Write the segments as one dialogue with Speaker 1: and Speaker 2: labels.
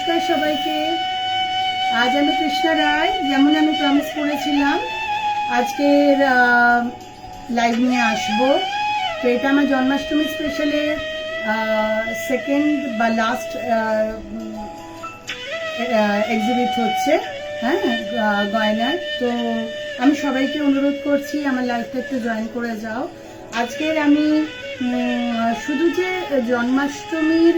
Speaker 1: নমস্কার সবাইকে। আজ আমি কৃষ্ণা রায়, যেমন আমি প্রমিস করেছিলাম আজকের লাইভ নিয়ে আসবো। তো এটা আমার জন্মাষ্টমী স্পেশালের সেকেন্ড বা লাস্ট এক্সিবিট হচ্ছে, হ্যাঁ, গয়নার। তো আমি সবাইকে অনুরোধ করছি আমার লাইভটা একটু জয়েন করে যাও। আজকের আমি শুধু যে জন্মাষ্টমীর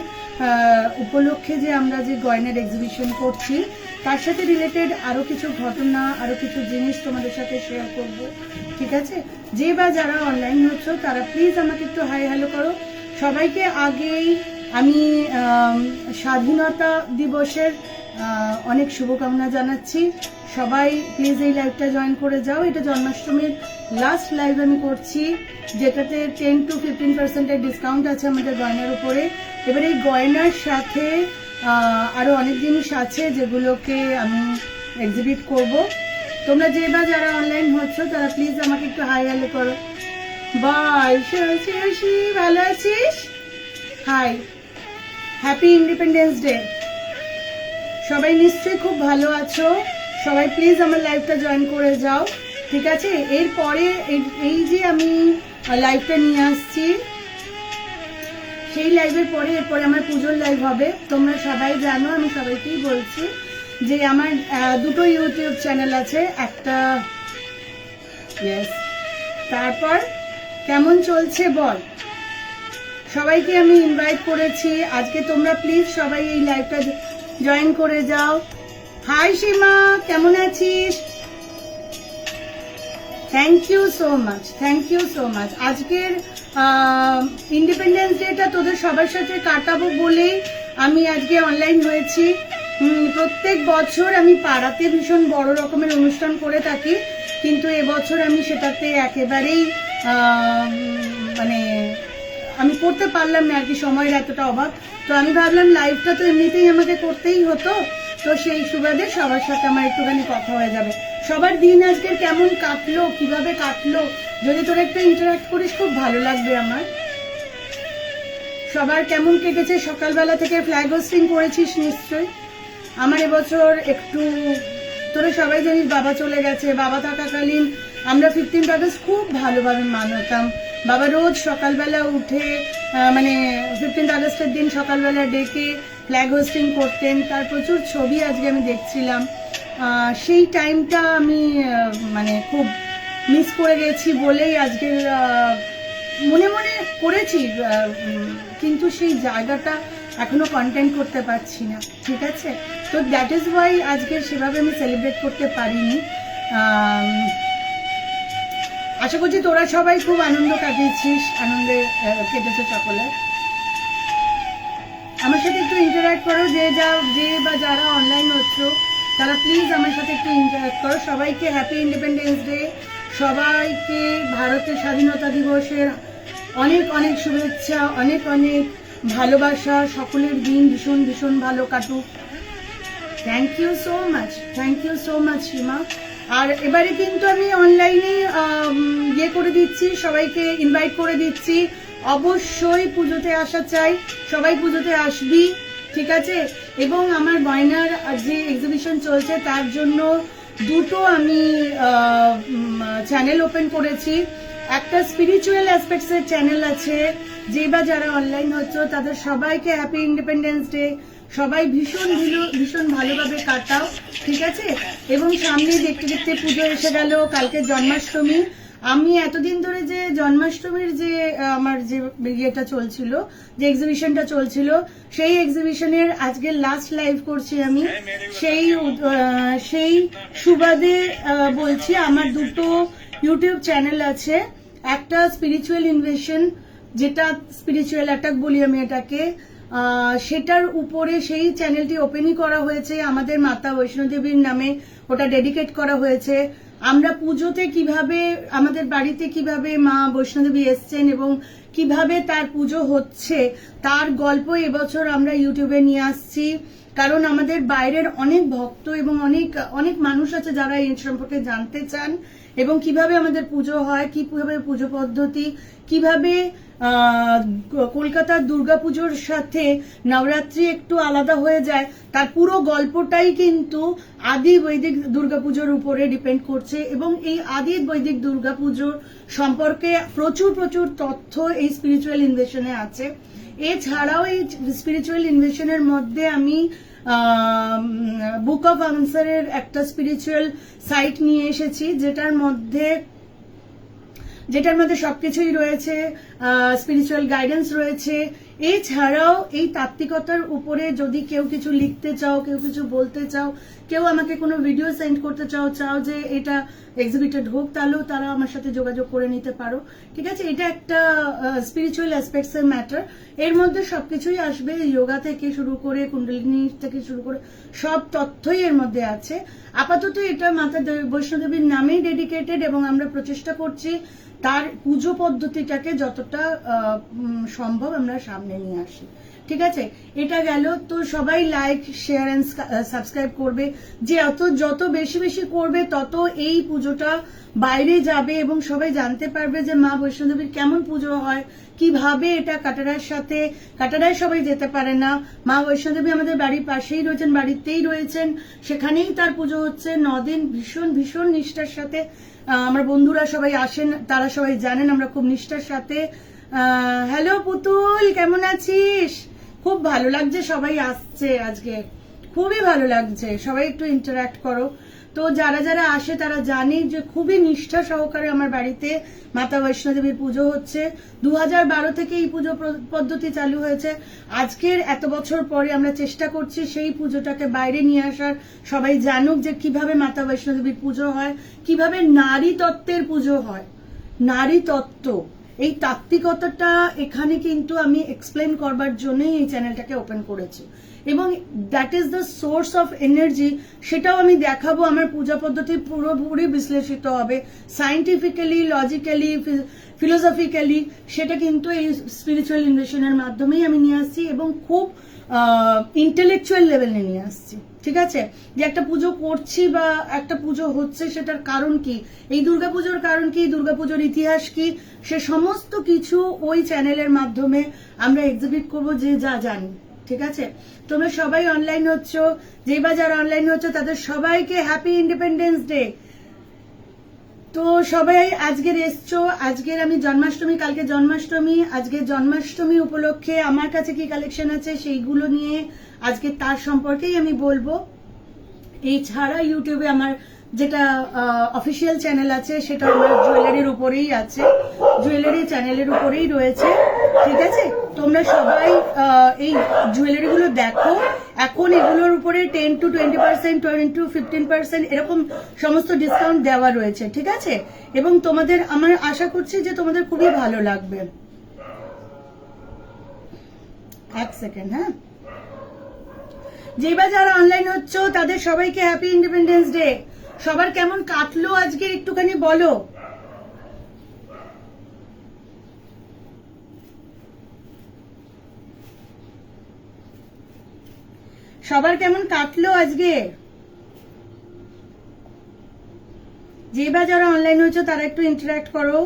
Speaker 1: উপলক্ষে যে আমরা যে গয়নার এক্সিবিশন করছি তার সাথে রিলেটেড আরও কিছু ঘটনা, আরও কিছু জিনিস তোমাদের সাথে শেয়ার করব, ঠিক আছে? যে বা যারা অনলাইন হচ্ছ তারা প্লিজ আমাকে একটু হাই হ্যালো করো। সবাইকে আগেই আমি স্বাধীনতা দিবসের অনেক শুভকামনা জানাচ্ছি। সবাই প্লিজ এই লাইভটা জয়েন করে যাও। এটা জন্মাষ্টমীর লাস্ট লাইভ আমি করছি, যেটাতে 10 to 15% ডিসকাউন্ট আছে আমাদের গয়নার উপরে। এবার এই গয়নার সাথে আরও অনেক জিনিস আছে যেগুলোকে আমি এক্সিবিট করব। তোমরা যে বা যারা অনলাইন হচ্ছ তারা প্লিজ আমাকে একটু হাই হ্যালো করো। বাই শশী, ভালো আছিস? Hi, happy independence day. সবাই নিশ্চয়ই খুব ভালো আছো। সবাই প্লিজ আমার লাইভটা জয়েন করে যাও, ঠিক আছে? এরপরে এই যে আমি লাইভটা নিয়ে আসছি, সেই লাইভের পরে এরপরে আমার পুজোর লাইভ হবে। তোমরা সবাই জানো, আমি সবাইকেই বলছি যে আমার দুটো ইউটিউব চ্যানেল আছে, একটা তারপর কেমন চলছে বল। সবাইকে আমি ইনভাইট করেছি আজকে। তোমরা প্লিজ সবাই এই লাইভটা জয়েন করে যাও। হাই সীমা, কেমন আছিস? Thank you so much, thank you so much. আজকের ইন্ডিপেন্ডেন্স ডেটা তোদের সবার সাথে কাটাবো বলেই আমি আজকে অনলাইন হয়েছি। প্রত্যেক বছর আমি পাড়াতে ভীষণ বড় রকমের অনুষ্ঠান করে থাকি, কিন্তু এবছর আমি সেটাতে একেবারেই মানে আমি করতে পারলাম না আর কি, সময়ের এতটা অভাব। তো আমি ভাবলাম লাইভটা তো এমনিতেই আমাকে করতেই হতো, তো সেই সুবাদে সবার সাথে আমার একটুখানি কথা হয়ে যাবে। সবার দিন আজকের কেমন কাটলো, কিভাবে কাটলো, যদি তোরা একটু ইন্টারাক্ট করিস খুব ভালো লাগবে আমার। সবার কেমন কেটেছে? সকালবেলা থেকে ফ্ল্যাগ হোস্টিং করেছিস নিশ্চয়ই। আমার এবছর একটু, তোরা সবাই জানিস বাবা চলে গেছে। বাবা থাকাকালীন আমরা 15 আগস্ট খুব ভালোভাবে মানাতাম। বাবা রোজ সকালবেলা উঠে মানে 15 আগস্টের দিন সকালবেলা ডেকে ফ্ল্যাগ হোস্টিং করতেন। তার প্রচুর ছবি আজকে আমি দেখছিলাম। সেই টাইমটা আমি মানে খুব মিস করে গেছি বলেই আজকে মনে মনে করেছি, কিন্তু সেই জায়গাটা এখনো কন্টেন্ট করতে পারছি না, ঠিক আছে? তো দ্যাট ইজ ওয়াই আজকে সেভাবে আমি সেলিব্রেট করতে পারিনি। আশা করছি তোরা সবাই খুব আনন্দ কাটিয়েছিস, আনন্দে কেটেছে সকলে। আমার সাথে একটু ইন্টারাক্ট করো, যে বা যারা অনলাইন হচ্ছ তারা প্লিজ আমার সাথে একটু ইন্টারাক্ট করো। সবাইকে হ্যাপি ইন্ডিপেন্ডেন্স ডে, সবাইকে ভারতের স্বাধীনতা দিবসের অনেক অনেক শুভেচ্ছা, অনেক অনেক ভালোবাসা। সকলের দিন ভীষণ ভীষণ ভালো কাটুক। Thank you so much, thank you so much Seema. আর এবারে কিন্তু আমি অনলাইনে ইয়ে করে দিচ্ছি, সবাইকে ইনভাইট করে দিচ্ছি। অবশ্যই পুজোতে আসা চাই, সবাই পুজোতে আসবি, ঠিক আছে? এবং আমার গয়নার যে এক্সিবিশন চলছে তার জন্য দুটো আমি চ্যানেল ওপেন করেছি। একটা স্পিরিচুয়াল অ্যাসপেক্টসের চ্যানেল আছে। যে বা যারা অনলাইন হচ্ছে তাদের সবাইকে হ্যাপি ইন্ডিপেন্ডেন্স ডে। সবাই ভীষণ ভীষণ ভালোভাবে কাটাও, ঠিক আছে? এবং সামনে দেখতে দেখতে পুজো এসে গেল, কালকে জন্মাষ্টমী। আমি এতদিন ধরে যে জন্মাষ্টমীর যে আমার যে ইয়েটা চলছিল, যে এক্সিবিশনটা চলছিল, সেই এক্সিবিশনের আজকে লাস্ট লাইভ করছি আমি। সেই সুবাদে বলছি, আমার দুটো ইউটিউব চ্যানেল আছে। একটা স্পিরিচুয়াল ইনভেশন, যেটা স্পিরিচুয়াল অ্যাটাক বলি আমি এটাকে, সেটার উপরে সেই চ্যানেলটি ওপেনই করা হয়েছে আমাদের মাতা বৈষ্ণোদেবীর নামে। ওটা ডেডিকেট করা হয়েছে। আমরা পুজোতে কিভাবে, আমাদের বাড়িতে কিভাবে মা বৈষ্ণোদেবী এসছেন এবং কিভাবে তার পুজো হচ্ছে তার গল্প এবছর আমরা ইউটিউবে নিয়ে আসছি। কারণ আমাদের বাইরের অনেক ভক্ত এবং অনেক অনেক মানুষ আছে যারা এই সম্পর্কে জানতে চান, এবং কিভাবে আমাদের পুজো হয়, কিভাবে পুজো পদ্ধতি, কিভাবে কলকাতার দুর্গাপুজোর সাথে নবরাত্রি একটু আলাদা হয়ে যায়, তার পুরো গল্পটাই কিন্তু আদি বৈদিক দুর্গাপুজোর উপরে ডিপেন্ড করছে। এবং এই আদি বৈদিক দুর্গাপুজোর সম্পর্কে প্রচুর প্রচুর তথ্য এই স্পিরিচুয়াল ইনভেশনে আছে। এছাড়াও এই স্পিরিচুয়াল ইনভেশনের মধ্যে আমি বুক অফ আনসারের একটা স্পিরিচুয়াল সাইট নিয়ে এসেছি, যেটার মধ্যে সবকিছুই রয়েছে, স্পিরিচুয়াল গাইডেন্স রয়েছে। এছাড়াও এই তাত্ত্বিকতার উপরে যদি কেউ কিছু লিখতে চাও, কেউ কিছু বলতে চাও, কেউ আমাকে কোনো ভিডিও সেন্ড করতে চাও যে এটা এক্সিবিটেড হোক, তাহলেও তারা আমার সাথে যোগাযোগ করে নিতে পারো। ঠিক আছে, এটা একটা স্পিরিচুয়াল অ্যাসপেক্টস এর ম্যাটার। এর মধ্যে সবকিছুই আসবে, যোগা থেকে শুরু করে কুণ্ডলিনী থেকে শুরু করে সব তথ্যই এর মধ্যে আছে। আপাতত এটা মাতা বৈষ্ণোদেবীর নামেই ডেডিকেটেড, এবং আমরা প্রচেষ্টা করছি তার পুজো পদ্ধতিটাকে যতটা সম্ভব আমরা সামনে নিয়ে আসি। ঠিক আছে, এটা গেল। তো সবাই লাইক, শেয়ার এন্ড সাবস্ক্রাইব করবে। যে যত বেশি বেশি করবে তত এই পুজোটা বাইরে যাবে এবং সবাই জানতে পারবে যে মা বৈষ্ণোদেবীর কেমন পুজো হয়, কিভাবে এটা কাটারায় সবাই যেতে পারে না। মা বৈষ্ণোদেবী আমাদের বাড়ির পাশেই রয়েছেন, বাড়িতেই রয়েছেন, সেখানেই তার পুজো হচ্ছে 9 দিন ভীষণ ভীষণ নিষ্ঠার সাথে। আমার বন্ধুরা সবাই আসেন, তারা সবাই জানেন আমরা খুব নিষ্ঠার সাথে। হ্যালো পুতুল, কেমন আছিস? খুব ভালো লাগছে সবাই আসছে আজকে, খুবই ভালো লাগছে। সবাই একটু ইন্টারঅ্যাক্ট করো। তো যারা যারা আসে তারা জানে যে খুবই নিষ্ঠা সহকারে আমার বাড়িতে মাতা বৈষ্ণোদেবীর পুজো হচ্ছে। 2012 থেকে এই পুজো পদ্ধতি চালু হয়েছে। আজকের এত বছর পরে আমরা চেষ্টা করছি সেই পুজোটাকে বাইরে নিয়ে আসার, সবাই জানুক যে কিভাবে মাতা বৈষ্ণোদেবীর পুজো হয়, কিভাবে নারী তত্ত্বের পুজো হয়। নারী তত্ত্ব, এই তাত্ত্বিকতাটা এখানে কিন্তু আমি এক্সপ্লেন করবার জন্যই এই চ্যানেলটাকে ওপেন করেছি, এবং that is the source of energy. সেটাও আমি দেখাবো। আমার পূজা পদ্ধতি পুরোপুরি বিশ্লেষিত হবে সায়েন্টিফিক্যালি, লজিক্যালি, ফিলোসফিক্যালি। সেটা কিন্তু এই স্পিরিচুয়াল ইনভেশনের মাধ্যমেই আমি নিয়ে আসছি, এবং খুব ইন্টেলেকচুয়াল লেভেলে নিয়ে আসছি। ঠিক আছে, যে একটা পুজো করছি বা একটা পুজো হচ্ছে সেটার কারণ কি, এই দুর্গাপুজোর কারণ কি, দুর্গাপুজোর ইতিহাস কি, সে সমস্ত কিছু ওই চ্যানেলের মাধ্যমে আমরা এক্সিবিট করবো যে যা জানি। ঠিক আছে, তোমরা সবাই অনলাইন হচ্ছ, যেই বা যারা অনলাইন হচ্ছ তাদের সবাইকে হ্যাপি ইন্ডিপেন্ডেন্স ডে। তো সবাই আজকের এসছো, আজকের আমি জন্মাষ্টমী, কালকে জন্মাষ্টমী, আজকে জন্মাষ্টমী উপলক্ষে আমার কাছে কি কালেকশন আছে সেইগুলো নিয়ে আজকে তার সম্পর্কেই আমি বলবো। এছাড়া ইউটিউবে আমার যেটা অফিসিয়াল চ্যানেল আছে সেটা আমার জুয়েলারির উপরেই আছে, জুয়েলারি চ্যানেলের উপরেই রয়েছে। ঠিক আছে, তোমরা সবাই এই জুয়েলারিগুলো দেখো। এখন এগুলোর উপরে 10 to 20%, 20 to 15% এরকম সমস্ত ডিসকাউন্ট দেওয়া রয়েছে। ঠিক আছে, এবং তোমাদের আমার আশা করছি যে তোমাদের খুবই ভালো লাগবে। এক সেকেন্ড, হ্যাঁ, যেবা যারা অনলাইন হচ্ছ তাদের সবাইকে হ্যাপি ইন্ডিপেন্ডেন্স ডে। সবার কেমন কাটলো আজকে একটুখানি বলো। সবার কেমন কাটলো আজকে? যেবা যারা অনলাইন হচ্ছে তারা একটু ইন্টারঅ্যাক্ট করো।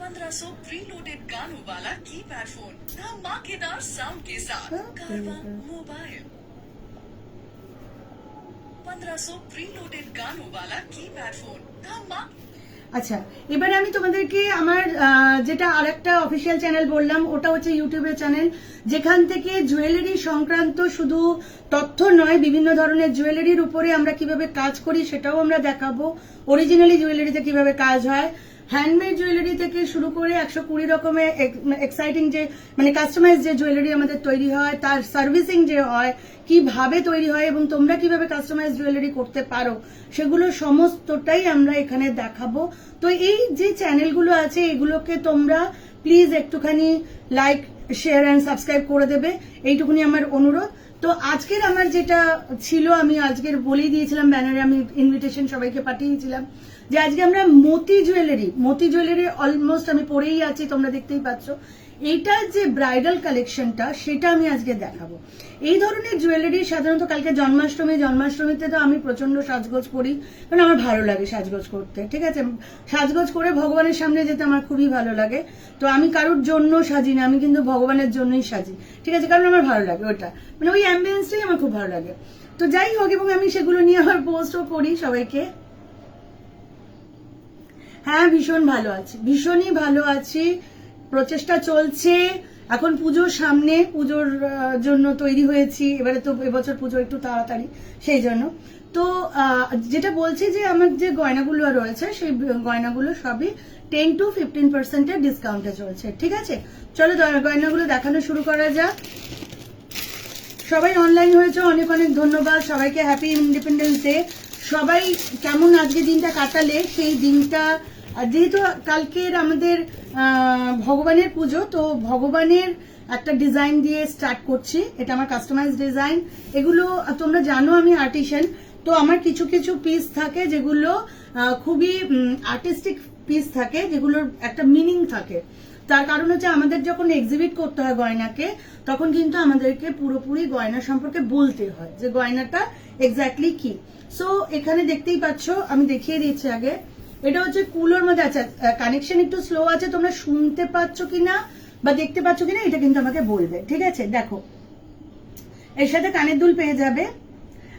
Speaker 2: 1500 प्रीलोडेड गानों वाला कीपैड फोन धमाकेदार साउंड के साथ कारवा मोबाइल। 1500 प्रीलोडेड गानों वाला कीपैड फोन धमाक।
Speaker 1: আচ্ছা, এবারে আমি তোমাদেরকে আমার যেটা আরেকটা অফিসিয়াল চ্যানেল বললাম ওটা হচ্ছে ইউটিউবের চ্যানেল, যেখান থেকে জুয়েলারি সংক্রান্ত শুধু তথ্য নয়, বিভিন্ন ধরনের জুয়েলারির উপরে আমরা কিভাবে কাজ করি সেটাও আমরা দেখাবো। অরিজিনালি জুয়েলারিতে কিভাবে কাজ হয়, হ্যান্ডমেড জুয়েলারি থেকে শুরু করে 120 রকমের এক্সাইটিং যে মানে কাস্টমাইজ যে জুয়েলারি আমাদের তৈরি হয়, তার সার্ভিসিং যে হয়, কিভাবে তৈরি হয় এবং তোমরা কিভাবে কাস্টমাইজ জুয়েলারি করতে পারো, সেগুলো সমস্তটাই আমরা এখানে দেখাবো। তো এই যে চ্যানেলগুলো আছে এগুলোকে তোমরা প্লিজ একটুখানি লাইক, শেয়ার অ্যান্ড সাবস্ক্রাইব করে দেবে, এইটুকুনি আমার অনুরোধ। তো আজকের আমার যেটা ছিল, আমি আজকের বলেই দিয়েছিলাম, ব্যানারে আমি ইনভিটেশন সবাইকে পাঠিয়েছিলাম যে আজকে আমরা মতি জুয়েলারি অলমোস্ট আমি পরেই আছি, তোমরা দেখতেই পাচ্ছ। এইটার যে ব্রাইডাল কালেকশনটা সেটা আমি আজকে দেখাবো। এই ধরনের জুয়েলারি সাধারণত কালকে জন্মাষ্টমীতে তো আমি প্রচন্ড সাজগোজ করি, কারণ আমার ভালো লাগে সাজগোজ করতে, ঠিক আছে। সাজগোজ করে ভগবানের সামনে যেতে আমার খুবই ভালো লাগে। তো আমি কারোর জন্য সাজি না, আমি কিন্তু ভগবানের জন্যই সাজি, ঠিক আছে, কারণ আমার ভালো লাগে ওটা, মানে ওই অ্যাম্বিয়েন্সটাই আমার খুব ভালো লাগে। তো যাই হোক, এবং আমি সেগুলো নিয়ে আবার পোস্টও করি সবাইকে। হ্যাঁ, ভীষণ ভালো আছি, ভীষণই ভালো আছি। প্রচেষ্টা চলছে, এখন পুজোর সামনে, পুজোর জন্য তৈরি হয়েছি। এবারে তো এবছর পুজো একটু তাড়াতাড়ি, সেই জন্য। তো যেটা বলছি যে আমার যে গয়নাগুলো রয়েছে সেই গয়নাগুলো সবই 10 to 15% ডিসকাউন্টে চলছে, ঠিক আছে। চলো গয়নাগুলো দেখানো শুরু করা যাক। সবাই অনলাইন হয়েছে, অনেক অনেক ধন্যবাদ সবাইকে। Happy independence day. সবাই কেমন আজকে দিনটা কাটালে, সেই দিনটা যেহেতু কালকের আমাদের ভগবানের পুজো, তো ভগবানের একটা ডিজাইন দিয়ে স্টার্ট করছি। এটা আমার কাস্টমাইজ ডিজাইন। এগুলো তোমরা জানো আমি আর্টিসান, তো আমার কিছু কিছু পিস থাকে যেগুলো খুবই আর্টিস্টিক পিস থাকে, যেগুলোর একটা মিনিং থাকে। তার কারণ হচ্ছে আমাদের যখন এক্সিবিট করতে হয় গয়নাকে, তখন কিন্তু আমাদেরকে পুরোপুরি গয়না সম্পর্কে বলতে হয় যে গয়নাটা এক্স্যাক্টলি কি। সো এখানে দেখতেই পাচ্ছ, আমি দেখিয়ে দিচ্ছি আগে। এটা হচ্ছে কুলোর মধ্যে। আচ্ছা, কানেকশন একটু স্লো আছে, তোমরা শুনতে পাচ্ছ কিনা বা দেখতে পাচ্ছ কিনা এটা কিন্তু আমাকে বলবে, ঠিক আছে। দেখো, এর সাথে কানের দুল পেয়ে যাবে।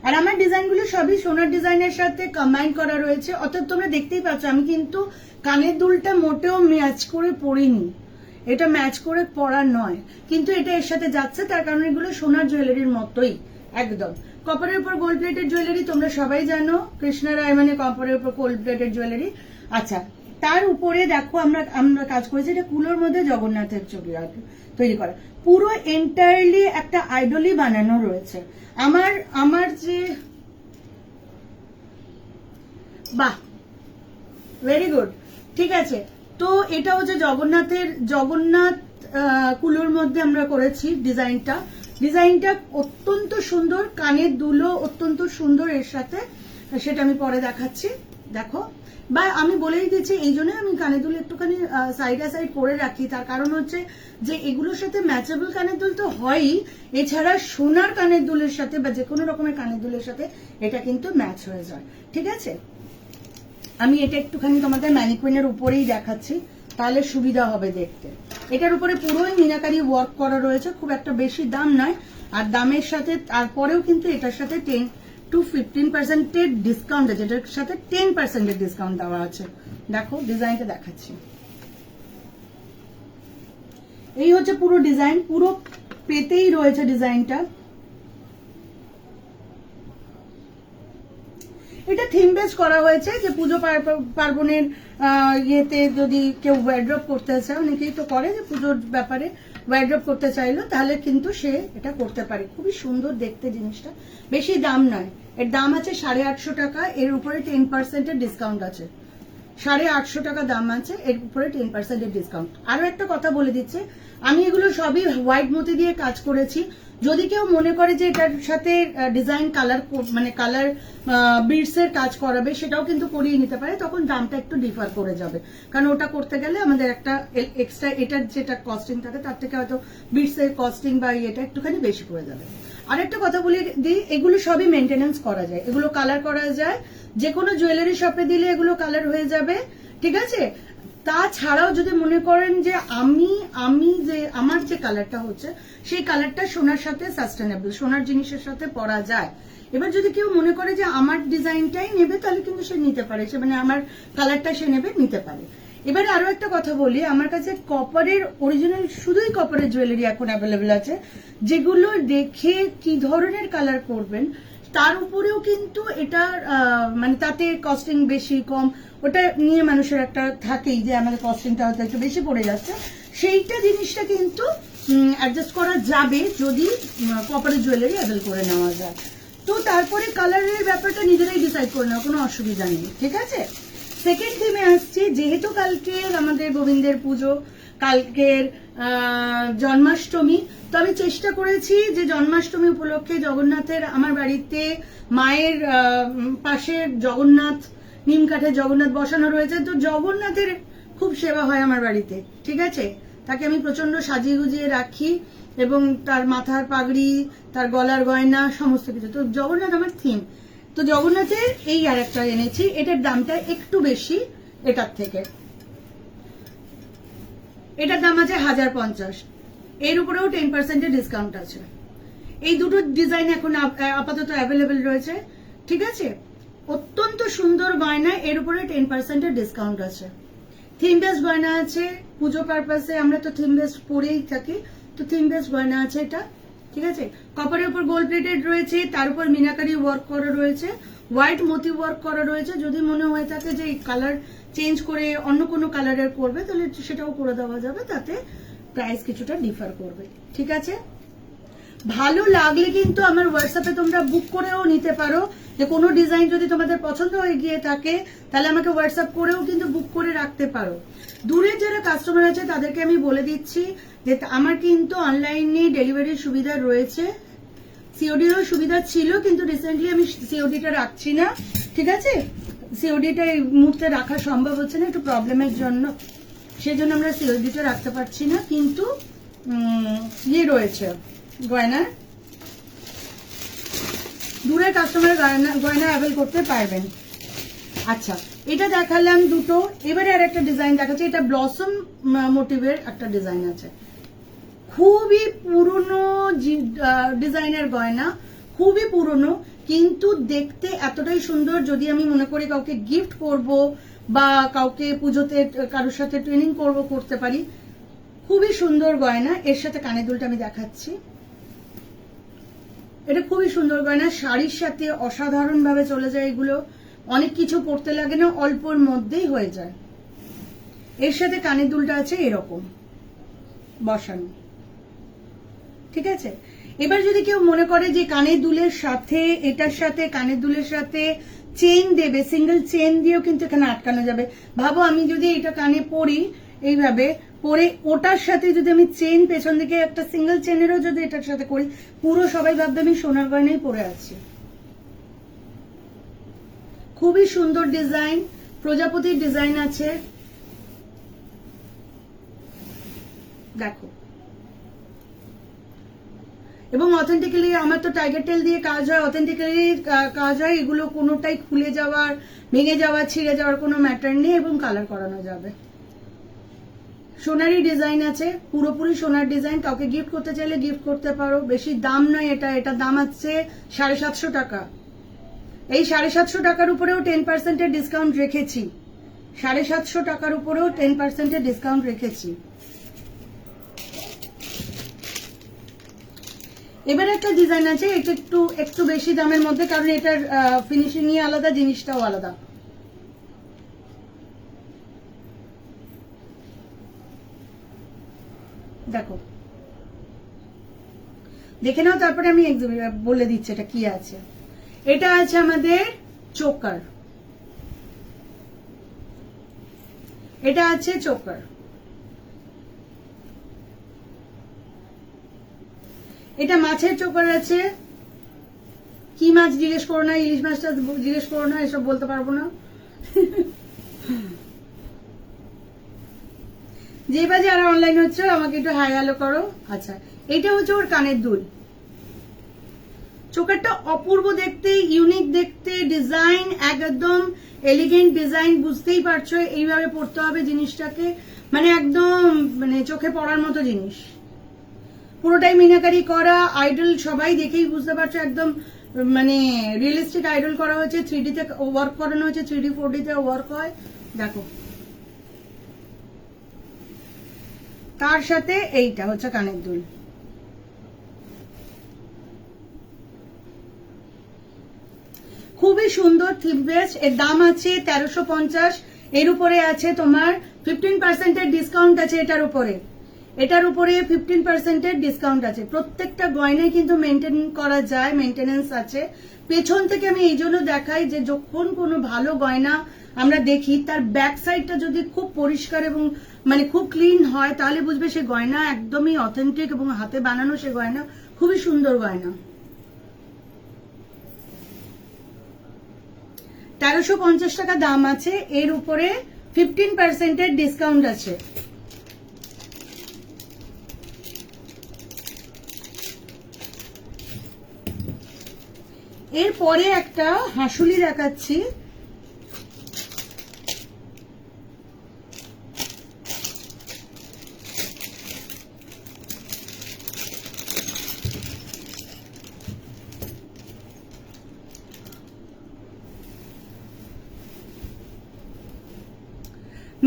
Speaker 1: আর আমার ডিজাইনগুলো সবই সোনার ডিজাইনের সাথে কম্বাইন করা রয়েছে, অর্থাৎ তোমরা দেখতেই পাচ্ছ আমি কিন্তু কানের দুলটা মোটেও ম্যাচ করে পরিনি, এটা ম্যাচ করে পরা নয়, কিন্তু এটা এর সাথে যাচ্ছে। তার কারণ এগুলো সোনার জুয়েলারির মতোই একদম। কপারের উপর গোল্ড প্লেটেড জুয়েলারি তোমরা সবাই জানো, কৃষ্ণা রায় মানে কপারের উপর গোল্ড প্লেটেড জুয়েলারি। আচ্ছা, তার উপরে দেখো আমরা কাজ করেছি, এটা কুলোর মধ্যে জগন্নাথের ছবি তৈরি করা, পুরো এন্টায়ারলি একটা আইডলই বানানো রয়েছে। আমার যে বাহ, ভেরি গুড, ঠিক আছে। তো এটা হচ্ছে জগন্নাথ কুলোর মধ্যে আমরা করেছি ডিজাইনটা অত্যন্ত সুন্দর, কানের দুলো অত্যন্ত সুন্দর এর সাথে, সেটা আমি পরে দেখাচ্ছি। দেখো, বা আমি বলেই দিচ্ছি, এই জন্য আমি কানের দুল একটুখানি সাইড করে রাখি। তার কারণ হচ্ছে যে এগুলোর সাথে ম্যাচেবল কানের দুল তো হয়ই, এছাড়া সোনার কানের দুলের সাথে বা যে কোনো রকমের কানের দুলের সাথে এটা কিন্তু ম্যাচ হয়ে যায়, ঠিক আছে। আমি এটা একটুখানি তোমাদের ম্যানিকুইনের উপরেই দেখাচ্ছি, তাহলে সুবিধা হবে দেখতে। এটার উপরে পুরোই মিনাকারি ওয়ার্ক করা রয়েছে, খুব একটা বেশি দাম নয়। আর দামের সাথে তারপরেও কিন্তু এটার সাথে 10 to 15% ডিসকাউন্ট আছে, এটার সাথে 10% ডিসকাউন্ট দেওয়া আছে। দেখো ডিজাইনটা দেখাচ্ছি, এই হচ্ছে পুরো ডিজাইন, পুরো পেতেই রয়েছে ডিজাইনটা। এটা থিম বেস করা হয়েছে, যে পুজো পার্বণের ইয়েতে যদি কেউ ওয়ার্ড্রপ করতে চায়, অনেকেই তো করে যে পুজোর ব্যাপারে ওয়ার্ড্রপ করতে চাইলো, তাহলে কিন্তু সে এটা করতে পারে। খুবই সুন্দর দেখতে জিনিসটা, বেশি দাম নয়, এর দাম আছে 850 টাকা, এর উপরে 10% ডিসকাউন্ট আছে। 850 টাকা দাম আছে, এর উপরে 10% ডিসকাউন্ট। আরো একটা কথা বলে দিচ্ছে, আমি এগুলো সবই হোয়াইট মতি দিয়ে কাজ করেছি। যদি কেউ মনে করে যে এটার সাথে ডিজাইন কালার বিডস এর কাজ করাবে, সেটাও কিন্তু করিয়ে নিতে পারে, তখন দামটা একটু ডিফার করে যাবে, কারণ ওটা করতে গেলে আমাদের একটা এক্সট্রা এটার যেটা কস্টিং থাকে তার থেকে হয়তো বিডস এর কস্টিং বা এটা একটুখানি বেশি পড়ে যাবে। আরেকটা কথা বলে দিই, এগুলো সবই মেনটেনেন্স করা যায়, এগুলো কালার করা যায়, যে কোনো জুয়েলারি শপে দিলে এগুলো কালার হয়ে যাবে, ঠিক আছে। তাছাড়াও যদি মনে করেন যে আমার যে কালারটা হচ্ছে সেই কালারটা সোনার সাথে সাস্টেনেবল, সোনার জিনিসের সাথে পরা যায়। এবার যদি কেউ মনে করে যে আমার ডিজাইনটাই নেবে, তাহলে কিন্তু সে নিতে পারে, সে মানে আমার কালারটা সে নিতে পারে। এবারে আরো একটা কথা বলি, আমার কাছে কপারের অরিজিনাল শুধুই কপারের জুয়েলারি এখন অ্যাভেলেবেল আছে, যেগুলো দেখে কি ধরনের কালার করবেন তার উপরেও কিন্তু এটার মানে তাতে কস্টিং বেশি কম ওটা নিয়ে মানুষের একটা থাকেই যে আমাদের কস্টিংটা হয়তো একটু বেশি পড়ে যাচ্ছে, সেইটা জিনিসটা কিন্তু অ্যাডজাস্ট করা যাবে যদি কপারের জুয়েলারি অ্যাভেল করে নেওয়া যায়। তো তারপরে কালারের ব্যাপারটা নিজেরাই ডিসাইড করে নেওয়া, কোনো অসুবিধা নেই, ঠিক আছে। সেকেন্ড থিমে আসছি, যেহেতু কালকে আমাদের গোবিন্দের পুজো, কালকের জন্মাষ্টমী, তো আমি চেষ্টা করেছি যে জন্মাষ্টমী উপলক্ষে জগন্নাথের, আমার বাড়িতে মায়ের পাশে জগন্নাথ, নিম কাঠের জগন্নাথ বসানো রয়েছে, তো জগন্নাথের খুব সেবা হয় আমার বাড়িতে, ঠিক আছে। তাকে আমি প্রচন্ড সাজিয়ে গুজিয়ে রাখি, এবং তার মাথার পাগড়ি, তার গলার গয়না, সমস্ত কিছু। তো জগন্নাথ আমার থিম। তো জগন্নাথের এই আর একটা এনেছি, এটার দামটা একটু বেশি এটার থেকে। এটার দাম আছে 1050, এর উপরেও 10% ডিসকাউন্ট আছে। এই দুটো ডিজাইন এখন আপাতত অ্যাভেলেবেল রয়েছে, ঠিক আছে। অত্যন্ত সুন্দর গয়না, এর উপরে 10% ডিসকাউন্ট আছে। থিম বেস্ট গয়না আছে, পুজো পারপাসে আমরা তো থিম বেস্ট পরেই থাকি, তো থিম বেস্ট গয়না আছে এটা, ঠিক আছে। কপারের উপর গোল্ড প্লেটেড রয়েছে, তার উপর মিনাকারি ওয়ার্ক করা রয়েছে, হোয়াইট মতি ওয়ার্ক করা রয়েছে। যদি মনে হয়ে থাকে যে এই কালার চেঞ্জ করে অন্য কোনো কালারের করবে, তাহলে সেটাও করে দেওয়া যাবে, তাতে প্রাইস কিছুটা ডিফার করবে, ঠিক আছে। ভালো লাগলে কিন্তু আমার হোয়াটসঅ্যাপে তোমরা বুক করেও নিতে পারো, যে কোনো ডিজাইন যদি তোমাদের পছন্দ হয়ে গিয়ে থাকে তাহলে আমাকে হোয়াটসঅ্যাপ করেও কিন্তু বুক করে রাখতে পারো। দূরের যারা কাস্টমার আছে তাদেরকে আমি বলে দিচ্ছি যে আমার কিন্তু অনলাইনে ডেলিভারির সুবিধা রয়েছে, সিওডিরও সুবিধা ছিল, কিন্তু রিসেন্টলি আমি সিওডিটা রাখছি না, ঠিক আছে। সিওডিটা এই মুহূর্তে রাখা সম্ভব হচ্ছে না, একটু প্রবলেমের জন্য, সেজন্য আমরা সিওডিটা রাখতে পারছি না, কিন্তু ইয়ে রয়েছে গয়না, দূরের কাস্টমার গয়না অ্যাভেল করতে পারবেন। আচ্ছা, এটা দেখালাম দুটো, এবারে আর একটা ডিজাইন দেখাচ্ছি। এটা ব্লসম মোটিভের একটা ডিজাইন আছে, খুবই পুরনো ডিজাইনের গয়না, খুবই পুরনো, কিন্তু দেখতে এতটাই সুন্দর। যদি আমি মনে করি কাউকে গিফট করব বা কাউকে পুজোতে কারোর সাথে ট্রেনিং করতে পারি, খুবই সুন্দর গয়না। এর সাথে কানের দুলটা আমি দেখাচ্ছি, এটা খুবই সুন্দর গয়না, শাড়ির সাথে অসাধারণ ভাবে চলে যায় এগুলো, অনেক কিছু পড়তে লাগে না, অল্পর মধ্যেই হয়ে যায়। এর সাথে কানের দুলটা আছে এরকম বসানো, ঠিক আছে। এবার যদি কেউ মনে করে যে কানের দুলের সাথে এটার সাথে কানের দুলের সাথে চেন দেবে, সিঙ্গেল চেন দিয়েও কিন্তু এখানে আটকানো যাবে। ভাবো আমি যদি এটা কানে পরি এইভাবে পরে, ওটার সাথে যদি আমি চেন পেছন দিকে একটা সিঙ্গেল চেনেরও যদি এটার সাথে করি, পুরো সবাই ভাববে আমি সোনার গয়নাই পরে আছি। খুবই সুন্দর ডিজাইন, প্রজাপতির ডিজাইন আছে, দেখো। এবং অথেন্টিক্যালি আমার তো টাইগার টেল দিয়ে কাজ হয়, অথেন্টিক্যালি কাজ হয়, এগুলো কোনোটাই খুলে যাওয়ার, ভেঙে যাওয়ার, ছিঁড়ে যাওয়ার কোনো ম্যাটার নেই, এবং কালার করানো যাবে। সোনারি ডিজাইন আছে, পুরোপুরি সোনার ডিজাইন, কাউকে গিফট করতে চাইলে গিফট করতে পারো। বেশি দাম নয় এটা, এটা দাম আছে 750 টাকা। এই 750 টাকার উপরেও 10% ডিসকাউন্ট রেখেছি, 750 টাকার উপরেও 10% ডিসকাউন্ট রেখেছি। এবার একটা ডিজাইন আছে, এটা একটু বেশি দামের মধ্যে, কারণ এটার ফিনিশিং আলাদা, জিনিসটাও আলাদা। দেখো, দেখে নাও, তারপরে আমি বলে দিচ্ছি এটা কি আছে। এটা আছে আমাদের চোকার, এটা আছে চোকার, এটা মাছের চোকার আছে। কি মাছ জিজ্ঞেস করো না, ইলিশ মাছটা জিজ্ঞেস করো না, এসব বলতে পারবো না। যে বা যারা অনলাইন হচ্ছে আমাকে একটু হাই হ্যালো করো। আচ্ছা, এটা হচ্ছে ওর কানের দুল। চোকারটা অপূর্ব দেখতে, ইউনিক দেখতে, ডিজাইন একদম এলিগেন্ট ডিজাইন, বুঝতেই পারছো এইভাবে পড়তে হবে জিনিসটাকে, মানে একদম মানে চোখে পড়ার মতো জিনিস। পুরোটাই মিনাকারি করা, আইডল সবাই দেখেই বুঝতে পারছো, একদম মানে রিয়েলিস্টিক আইডল করা হয়েছে, 3D তে ওয়ার্ক করানো হয়েছে, 3D 4D তে ওয়ার্ক হয়, দেখো। তার সাথে এইটা হচ্ছে কানের দুল, খুবই সুন্দর থিম বেস্ট। এর দাম আছে 1350, এর উপরে আছে তোমার 15% ডিসকাউন্ট আছে। এটার উপরে 15% ডিসকাউন্ট আছে। প্রত্যেকটা গয়নায় কিন্তু মেনটেন করা যায়, মেনটেনেন্স আছে। পেছন থেকে আমি এই জন্য দেখাই যে যখন কোনো ভালো গয়না আমরা দেখি, তার ব্যাক সাইডটা যদি খুব পরিষ্কার এবং মানে খুব ক্লিন হয়, তাহলে বুঝবে সে গয়না একদমই অথেন্টিক এবং হাতে বানানো সে গয়না, খুবই সুন্দর গয়না। 1350 টাকা দাম আছে, এর উপরে 15% ডিসকাউন্ট আছে। এরপরে একটা হাঁসুলি দেখাচ্ছি।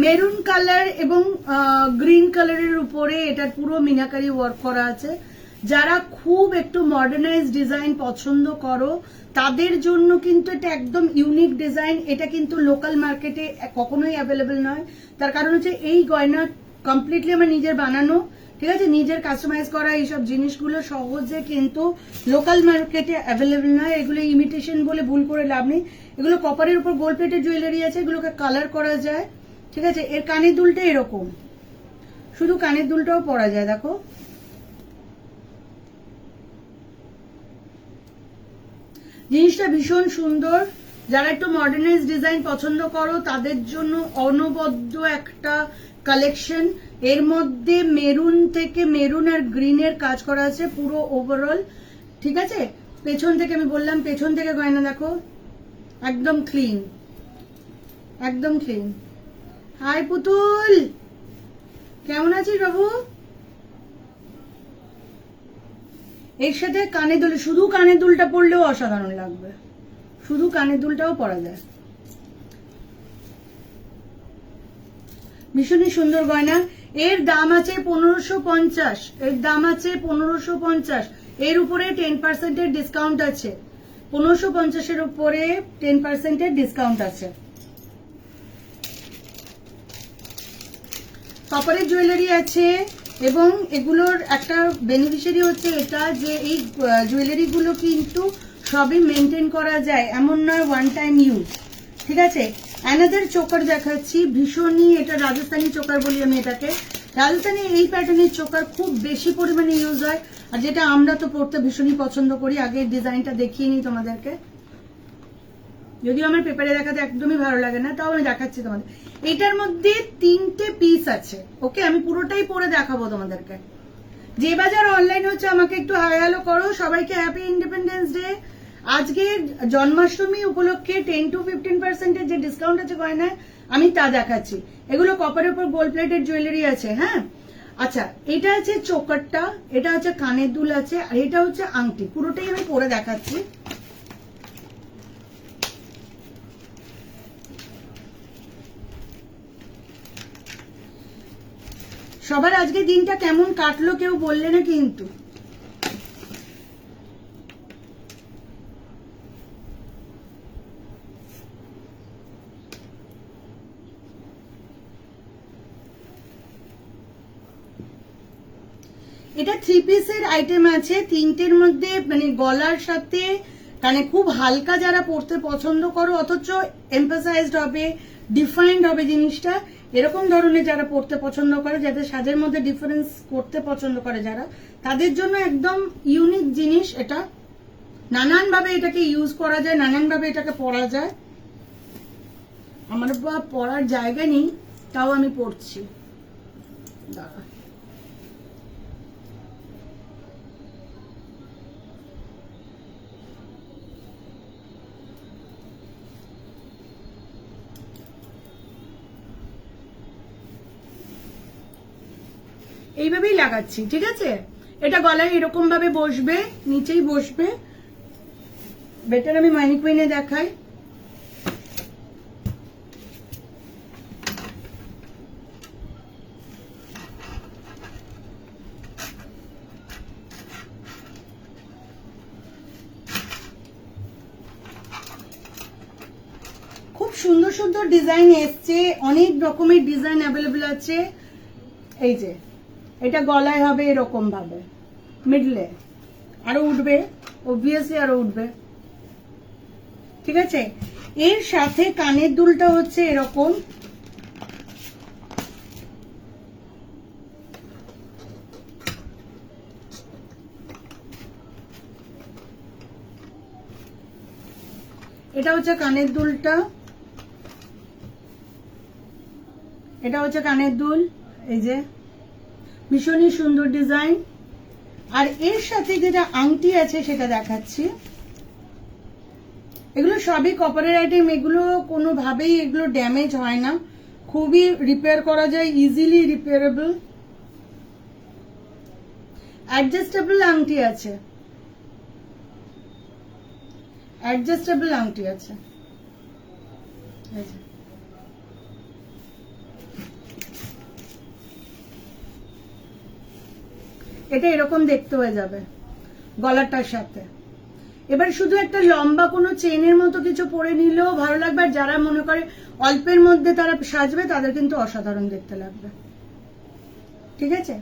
Speaker 1: মেরুন কালার এবং গ্রিন কালারের উপরে এটা পুরো মিনাকারি ওয়ার্ক করা আছে। যারা খুব একটু মডার্নাইজ ডিজাইন পছন্দ করো তাদের জন্য কিন্তু এটা একদম ইউনিক ডিজাইন। এটা কিন্তু লোকাল মার্কেটে কখনোই অ্যাভেলেবেল নয়। তার কারণ হচ্ছে এই গয়না কমপ্লিটলি আমার নিজের বানানো, ঠিক আছে, নিজের কাস্টমাইজ করা। এইসব জিনিসগুলো সহজে কিন্তু লোকাল মার্কেটে অ্যাভেলেবেল নয়। এগুলো ইমিটেশন বলে ভুল করে লাভ নেই। এগুলো কপারের উপর গোল্ড প্লেটের জুয়েলারি আছে, এগুলোকে কালার করা যায়, ঠিক আছে। এর কানের দুলটা এরকম, শুধু কানের দুলটাও পরা যায়, দেখো। জিনিসটা ভীষণ সুন্দর। যারা একটু মডার্নাইজ ডিজাইন পছন্দ করো তাদের জন্য অনবদ্য একটা কালেকশন। এর মধ্যে মেরুন থেকে মেরুন আর গ্রিনের কাজ করা আছে পুরো ওভারঅল, ঠিক আছে। পেছন থেকে আমি বললাম, পেছন থেকে গয়না দেখো, একদম ক্লিন, একদম ক্লিন। হাই পুতুল, কেমন আছিস বাবু? এর সাথে কানের দুল, শুধু কানের দুলটা পরলেও অসাধারণ লাগবে, শুধু কানের দুলটাও পরা যায়। ভীষণই সুন্দর গয়না। এর দাম আছে 1550, এর দাম আছে 1550। এর উপরে 10% ডিসকাউন্ট আছে, 1550 উপরে 10% ডিসকাউন্ট আছে। কপারের জুয়েলারি আছে এবং এগুলোর একটা বেনিফিশিয়ারি হচ্ছে এটা যে এই জুয়েলারি গুলো কিন্তু সবই মেনটেন করা যায়, এমন নয় ওয়ান টাইম ইউজ, ঠিক আছে। অ্যানাদার চোকার দেখাচ্ছি, ভীষণই এটা রাজস্থানী চোকার বলি আমি এটাকে। রাজস্থানী এই প্যাটার্নের চোকার খুব বেশি পরিমাণে ইউজ হয়, আর যেটা আমরা তো পড়তে ভীষণই পছন্দ করি। আগে ডিজাইনটা দেখিয়ে নিই তোমাদেরকে, যদিও আমার পেপারে দেখাতে একদমই ভালো লাগে না, তাও আমি দেখাচ্ছি তোমাদের। এটার মধ্যে 3টে পিস আছে, ওকে। আমি পুরোটাই পরে দেখাবো তোমাদেরকে। যে বাজার অনলাইন হচ্ছে আমাকে একটু হাই হ্যালো করো। সবাইকে হ্যাপি ইন্ডিপেন্ডেন্স ডে। আজকে জন্মাষ্টমী উপলক্ষে 10 to 15% যে ডিসকাউন্ট আছে গয়নায়, আমি তা দেখাচ্ছি। এগুলো কপারের উপর গোল্ড প্লেটের জুয়েলারি আছে, হ্যাঁ। আচ্ছা, এটা আছে চোকারটা, এটা হচ্ছে কানের দুল আছে, আর এটা হচ্ছে আংটি। পুরোটাই আমি পরে দেখাচ্ছি। সবার আজকে দিনটা কেমন কাটলো কেউ বললে না কিন্তু। এটা 3 পিসের আইটেম আছে, 3টের মধ্যে মানে গলার সাথে কানে খুব হালকা যারা পরতে পছন্দ করো অথচ এমফাসাইজড হবে, ডিফাইন্ড হবে জিনিসটা, এরকম ধরনের যারা পরতে পছন্দ করে, যাদের সাজের মধ্যে ডিফারেন্স করতে পছন্দ করে যারা, তাদের জন্য একদম ইউনিক জিনিস এটা। নানান ভাবে এটাকে ইউজ করা যায়, নানান ভাবে এটাকে পরা যায়। আমার পরার জায়গা নেই, তাও আমি পরছি, দাঁড়া। এইভাবেই লাগাচ্ছি, ঠিক আছে। এটা গলায় এরকম ভাবে বসবে, নিচেই বসবে। বেটার আমি ম্যানিকুইনে দেখাই। খুব সুন্দর সুন্দর ডিজাইন এসছে, অনেক রকমের ডিজাইন অ্যাভেলেবল আছে। এই যে এটা গলায় হবে এরকম ভাবে, মিডলে আরো উঠবে, অবভিয়াসলি আরো উঠবে, ঠিক আছে। এর সাথে কানের দুলটা হচ্ছে এরকম, এটা হচ্ছে কানের দুলটা, এটা হচ্ছে কানের দুল, এই যে ভীষণই সুন্দর ডিজাইন। আর এর সাথে যেটা আংটি আছে সেটা দেখাচ্ছি। এগুলো সবই কপারের আইটেম, এগুলো কোনোভাবেই এগুলো ড্যামেজ হয় না, খুবই রিপেয়ার করা যায়, ইজিলি রিপেয়ারেবল। অ্যাডজাস্টেবল আংটি আছে, অ্যাডজাস্টেবল আংটি আছে। এই যে। এটা এরকম দেখতে হয়ে যাবে গলাটার সাথে। এবার শুধু একটা লম্বা কোনো চেনের মতো কিছু পরে নিলেও ভালো লাগবে, আর যারা মনে করে অল্পের মধ্যে তারা সাজবে তাদের কিন্তু অসাধারণ দেখতে লাগবে। ঠিক আছে,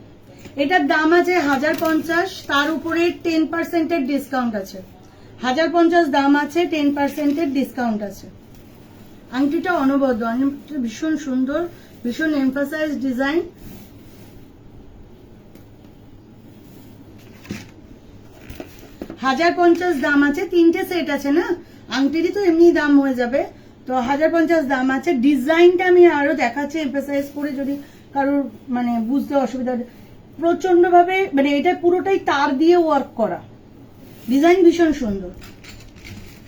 Speaker 1: এটার দাম আছে 1050, তার উপরে 10% ডিসকাউন্ট আছে। 1050 দাম আছে, 10% ডিসকাউন্ট আছে। আংটিটা অনবদ্য, আংটিটা ভীষণ সুন্দর, ভীষণ এমফাসাইজ ডিজাইন। $1050 দাম আছে, 3টে সেট আছে না, আংটিরই তো এমনি দাম হয়ে যাবে, তো 1050 দাম আছে। ডিজাইনটা আমি আরো দেখাচ্ছি এমফাসাইজ করে, যদি কারোর মানে বুঝতে অসুবিধা, প্রচন্ড ভাবে মানে এটা পুরোটাই তার দিয়ে ওয়ার্ক করা, ডিজাইন ভীষণ সুন্দর,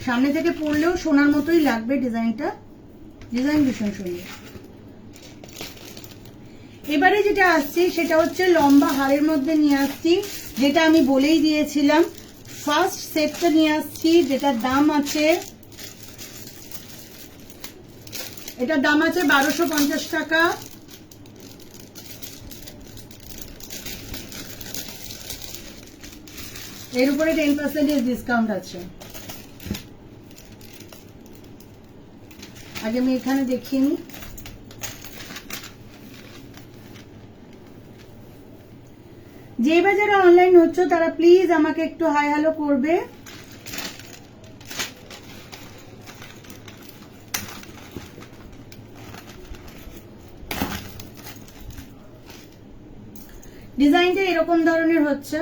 Speaker 1: সামনে থেকে পরলেও সোনার মতোই লাগবে ডিজাইনটা, ডিজাইন ভীষণ সুন্দর। এবারে যেটা আসছে সেটা হচ্ছে লম্বা হারের মধ্যে নিয়ে আসছি, যেটা আমি বলেই দিয়েছিলাম। ফার্স্ট সেটটা নিয়ে আসছি, যেটার দাম আছে, এটার দাম আছে 1250 টাকা। এর উপরে 10% ডিসকাউন্ট আছে। আগে আমি এখানে দেখিয়ে নিই। যে বাজারে অনলাইন হচ্ছে তারা প্লিজ আমাকে একটু হাই হ্যালো করবে। ডিজাইনটা এরকম ধরনের হচ্ছে,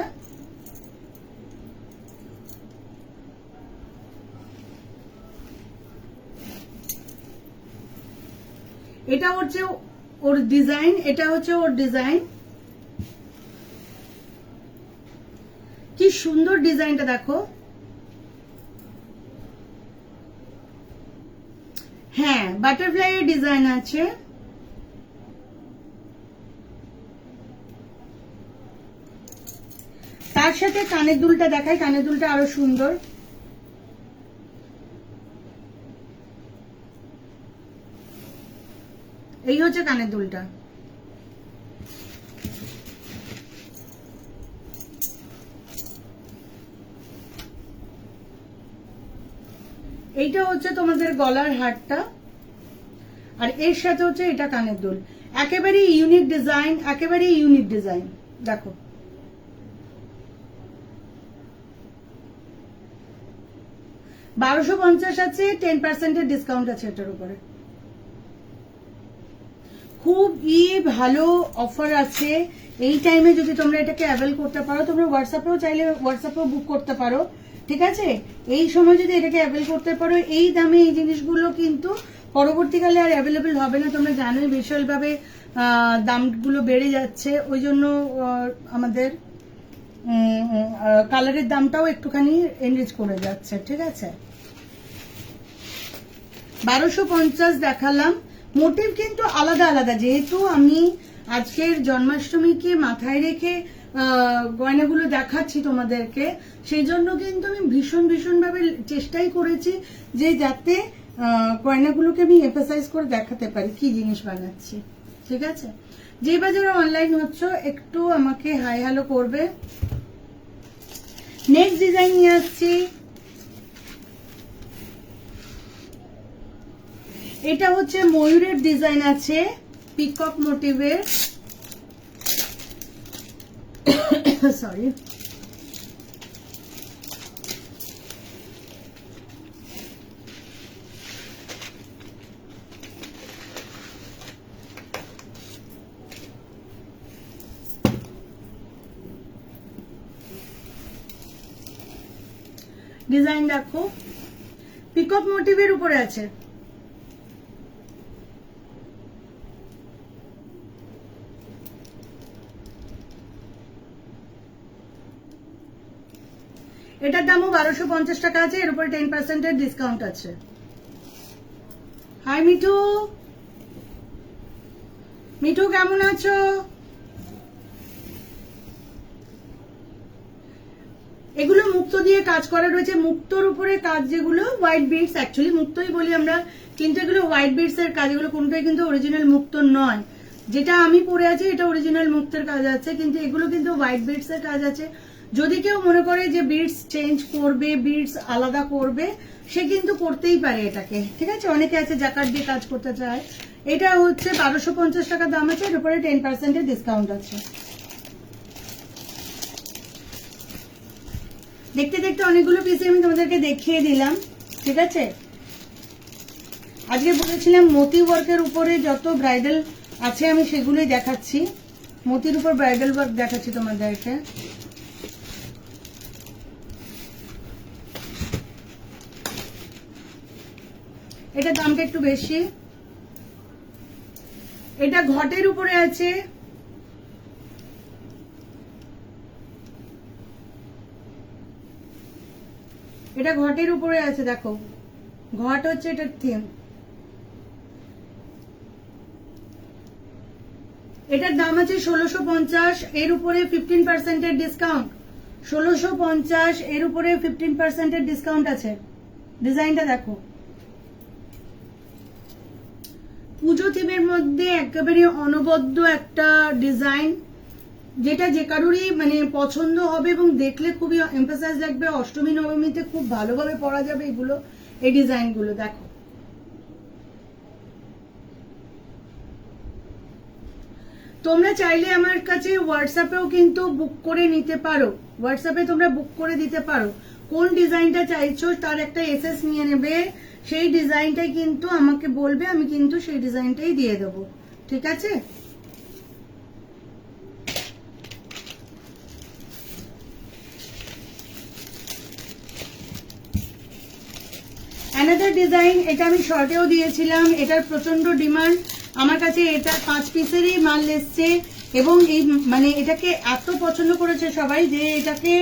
Speaker 1: এটা হচ্ছে ওর ডিজাইন, এটা হচ্ছে ওর ডিজাইন। কি সুন্দর ডিজাইনটা দেখো। হ্যাঁ, বাটারফ্লাই এর ডিজাইন আছে। তার সাথে কানের দুলটা দেখাই, কানের দুলটা আরো সুন্দর। এই হচ্ছে কানের দুলটা। এইটা হচ্ছে তোমাদের গলার হারটা, আর এর সাথে হচ্ছে এটা কানের দুল। একেবারে ইউনিক ডিজাইন, একেবারে ইউনিক ডিজাইন। দেখো $1250 আছে, 10% ডিসকাউন্ট আছে এটার উপরে। খুবই ভালো অফার আছে এই টাইমে, যদি তোমরা এটাকে অ্যাভেল করতে পারো। তোমরা হোয়াটসঅ্যাপেও চাইলে হোয়াটসঅ্যাপেও বুক করতে পারো, ঠিক আছে। এই সময় যদি এটাকে অ্যাভেল করতে পারো, এই দামে এই জিনিসগুলো কিন্তু পরবর্তীকালে আর অ্যাভেলেবেল হবে না। তোমরা জানোই বিশালভাবে দামগুলো বেড়ে যাচ্ছে, ওই জন্য আমাদের কালারের দামটাও একটুখানি এনরিচ করে যাচ্ছে, ঠিক আছে। 1250 দেখালাম। মোটিভ কিন্তু আলাদা আলাদা, যেহেতু আমি আজকের জন্মাষ্টমীকে মাথায় রেখে গয়নাগুলো দেখাচ্ছি তোমাদেরকে, সেই জন্য কিন্তু আমি ভীষণ ভাবে চেষ্টাই করেছি যে যাতে গয়নাগুলোকে আমি এমফাসাইজ করে দেখাতে পারি কি জিনিস বানাচ্ছি, ঠিক আছে। যে বাজারে অনলাইন হচ্ছে একটু আমাকে হাই হ্যালো করবে। নেক্সট ডিজাইন নিয়ে আসছি, এটা হচ্ছে ময়ূরের ডিজাইন আছে, পিকক মোটিভের, সরি। ডিজাইন দেখো, পিকক মোটিভের উপরে আছে। এটার দামও 1250 টাকা আছে, এর উপরে 10% ডিসকাউন্ট আছে। হাই মিঠু, মিঠু কেমন আছো? এগুলো মুক্তো দিয়ে কাজ করা রয়েছে, মুক্তোর উপরে কাজ, যেগুলো হোয়াইট বিডস, অ্যাকচুয়ালি মুক্তোই বলি আমরা, কিন্তু এগুলো হোয়াইট বিডস এর কাজ, এগুলো কোনটাই কিন্তু অরিজিনাল মুক্তো নয়। যেটা আমি পরে আছি এটা অরিজিনাল মুক্তের কাজ আছে, কিন্তু এগুলো কিন্তু হোয়াইট বিডস এর কাজ আছে। যদি কেউ মনে করে যে বিডস চেঞ্জ করবে, বিডস আলাদা করবে, সে কিন্তু করতেই পারে এটাকে, ঠিক আছে। অনেকে আছে জাকাত দিয়ে কাজ করতে চায়। এটা হচ্ছে 1250 টাকা দাম আছে, এর উপরে 10% ডিসকাউন্ট আছে। দেখতে দেখতে অনেকগুলো পিসে আমি তোমাদেরকে দেখিয়ে দিলাম, ঠিক আছে। আজকে বলেছিলাম মতি ওয়ার্কের উপরে যত ব্রাইডাল আছে আমি সেগুলোই দেখাচ্ছি, মতির উপর ব্রাইডাল ওয়ার্ক দেখাচ্ছি তোমাদেরকে। এটা দামটা একটু বেশি, এটা ঘটের উপরে আছে, এটা ঘটের উপরে আছে, দেখো ঘট হচ্ছে এটার থিম। এটার দাম আছে 1650, এর উপরে 15% ডিসকাউন্ট। 1650, এর উপরে 15% ডিসকাউন্ট আছে। ডিজাইনটা দেখো, পুজো থিমের মধ্যে একেবারে অনবদ্য একটা ডিজাইন, যেটা যে কারোরই মানে পছন্দ হবে এবং দেখলে খুবই এমফাসাইজ লাগবে। অষ্টমী নবমীতে খুব ভালোভাবে পরা যাবে এগুলো, এই ডিজাইনগুলো দেখো। তোমরা চাইলে আমার কাছে হোয়াটসঅ্যাপেও কিন্তু বুক করে নিতে পারো, হোয়াটসঅ্যাপে তোমরা বুক করে দিতে পারো। কোন ডিজাইনটা চাইছো তার একটা এসএস নিয়ে নেবে, সেই ডিজাইনটাই কিন্তু আমাকে বলবে, আমি কিন্তু সেই ডিজাইনটাই দিয়ে দেবো, ঠিক আছে। অ্যানাদার ডিজাইন, এটা আমি শর্টেও দিয়েছিলাম, এটার প্রচন্ড ডিমান্ড আমার কাছে। এটা 5 পিসেরই মাল এসছে এবং এই মানে এটাকে এত পছন্দ করেছে সবাই যে এটাকে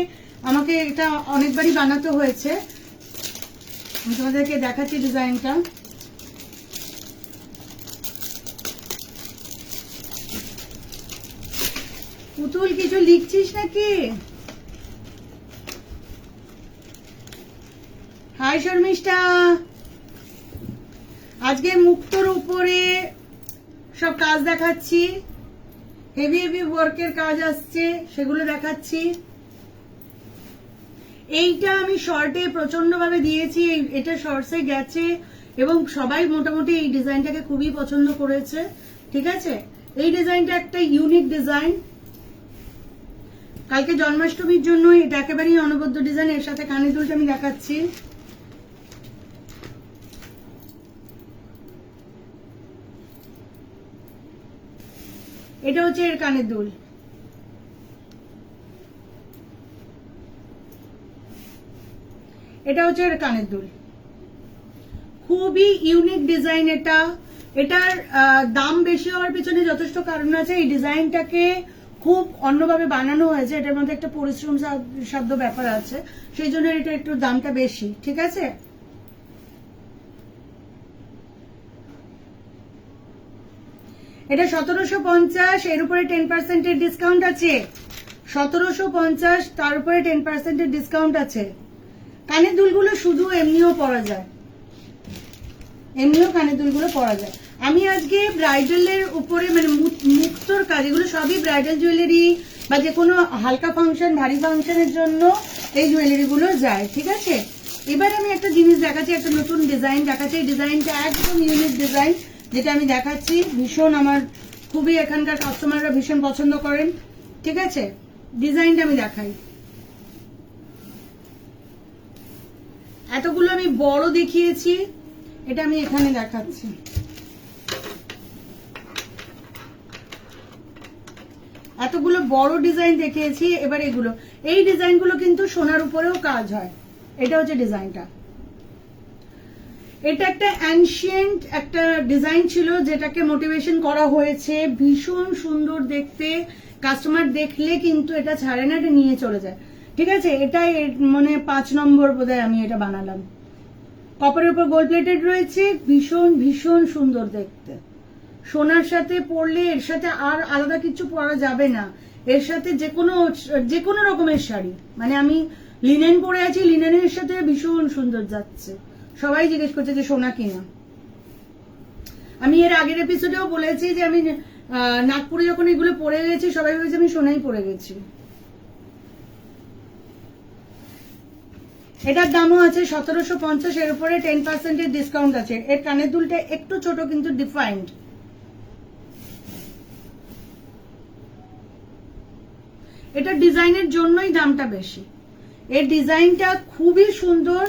Speaker 1: আমাকে এটা অনেকবারই বানাতে হয়েছে। আমি তোমাদেরকে দেখাচ্ছি ডিজাইনটা। পুতুল কিছু লিখছিস নাকি? হাই শর্মিষ্ঠা, আজকে মুক্তোর উপরে সব কাজ দেখাচ্ছি, হেভি হেভি ওয়ার্কের কাজ আসছে সেগুলো দেখাচ্ছি। এইটা আমি শর্টে প্রচন্ড ভাবে দিয়েছি, এটা শর্টসে গেছে এবং সবাই মোটামুটি এই ডিজাইনটাকে খুবই পছন্দ করেছে, ঠিক আছে। এই ডিজাইনটা একটা ইউনিক ডিজাইন, কালকে জন্মাষ্টমীর জন্য এটা একেবারেই অনবদ্য ডিজাইন। এর সাথে কানের দুলটা আমি দেখাচ্ছি, এটা হচ্ছে এর কানের দুল। এটা হচ্ছে এর কানের দুল, খুবই ইউনিক ডিজাইন এটা। এটার দাম বেশি হওয়ার পিছনে যথেষ্ট কারণ আছে। এই ডিজাইনটাকে খুব অন্যভাবে বানানো হয়েছে, এটার মধ্যে একটা পরিশ্রম সাধ্য ব্যাপার আছে, সেই জন্য এটা একটু দামটা বেশি, ঠিক আছে। এটা 1750, এর উপরে 10% ডিসকাউন্ট আছে। 1750, তার উপরে 10% ডিসকাউন্ট আছে। কানের দুলগুলো শুধু এমনিও পরা যায়, এমনিও কানের দুলগুলো পরা যায়। আমি আজকে ব্রাইডালের উপরে মানে মুক্তোর কাজ, এগুলো সবই ব্রাইডাল জুয়েলারি বা যে কোনো হালকা ফাংশন, ভারী ফাংশনের জন্য এই জুয়েলারিগুলো যায়, ঠিক আছে। এবার আমি একটা জিনিস দেখাচ্ছি, একটা নতুন ডিজাইন দেখাচ্ছি। এই ডিজাইনটা একদম ইউনিক ডিজাইন, যেটা আমি দেখাচ্ছি ভীষণ আমার খুবই এখানকার কাস্টমাররা ভীষণ পছন্দ করেন, ঠিক আছে। ডিজাইনটা আমি দেখাই। এতগুলো আমি বড় দেখিয়েছি, এটা আমি এখানে দেখাচ্ছি। এতগুলো বড় ডিজাইন দেখিয়েছি, এবার এগুলো, এই ডিজাইনগুলো কিন্তু সোনার উপরেও কাজ হয়। এটা হচ্ছে ডিজাইনটা। এটা একটা অ্যানশিয়েন্ট একটা ডিজাইন ছিল, যেটাকে মোটিভেশন করা হয়েছে, ভীষণ সুন্দর দেখতে। কাস্টমার দেখলে কিন্তু এটা ছাড়ে না, এটা নিয়ে চলে যায়, ঠিক আছে, এটাই মানে 5 নম্বর বোধহয় আমি এটা বানালাম। কপারের উপর গোল্ড প্লেটেড রয়েছে, ভীষণ ভীষণ সুন্দর দেখতে। সোনার সাথে পরলে এর সাথে আর আলাদা কিছু পরা যাবে না, এর সাথে যে কোনো রকমের শাড়ি, মানে আমি লিনেন পরে আছি, লিনেনের সাথে ভীষণ সুন্দর যাচ্ছে। সবাই জিজ্ঞেস করছে যে সোনা কিনা। আমি এর আগের এপিসোডেও বলেছি যে আমি নাগপুরে যখন এগুলো পরে গেছি সবাই ভেবেছে আমি সোনাই পরে গেছি। এটার দামও আছে 1750, এর উপরে 10% ডিসকাউন্ট আছে। এর কানের দুলটা একটু ছোট কিন্তু ডিফাইন্ড। এটা ডিজাইনের জন্যই দামটা বেশি। এর ডিজাইনটা খুবই সুন্দর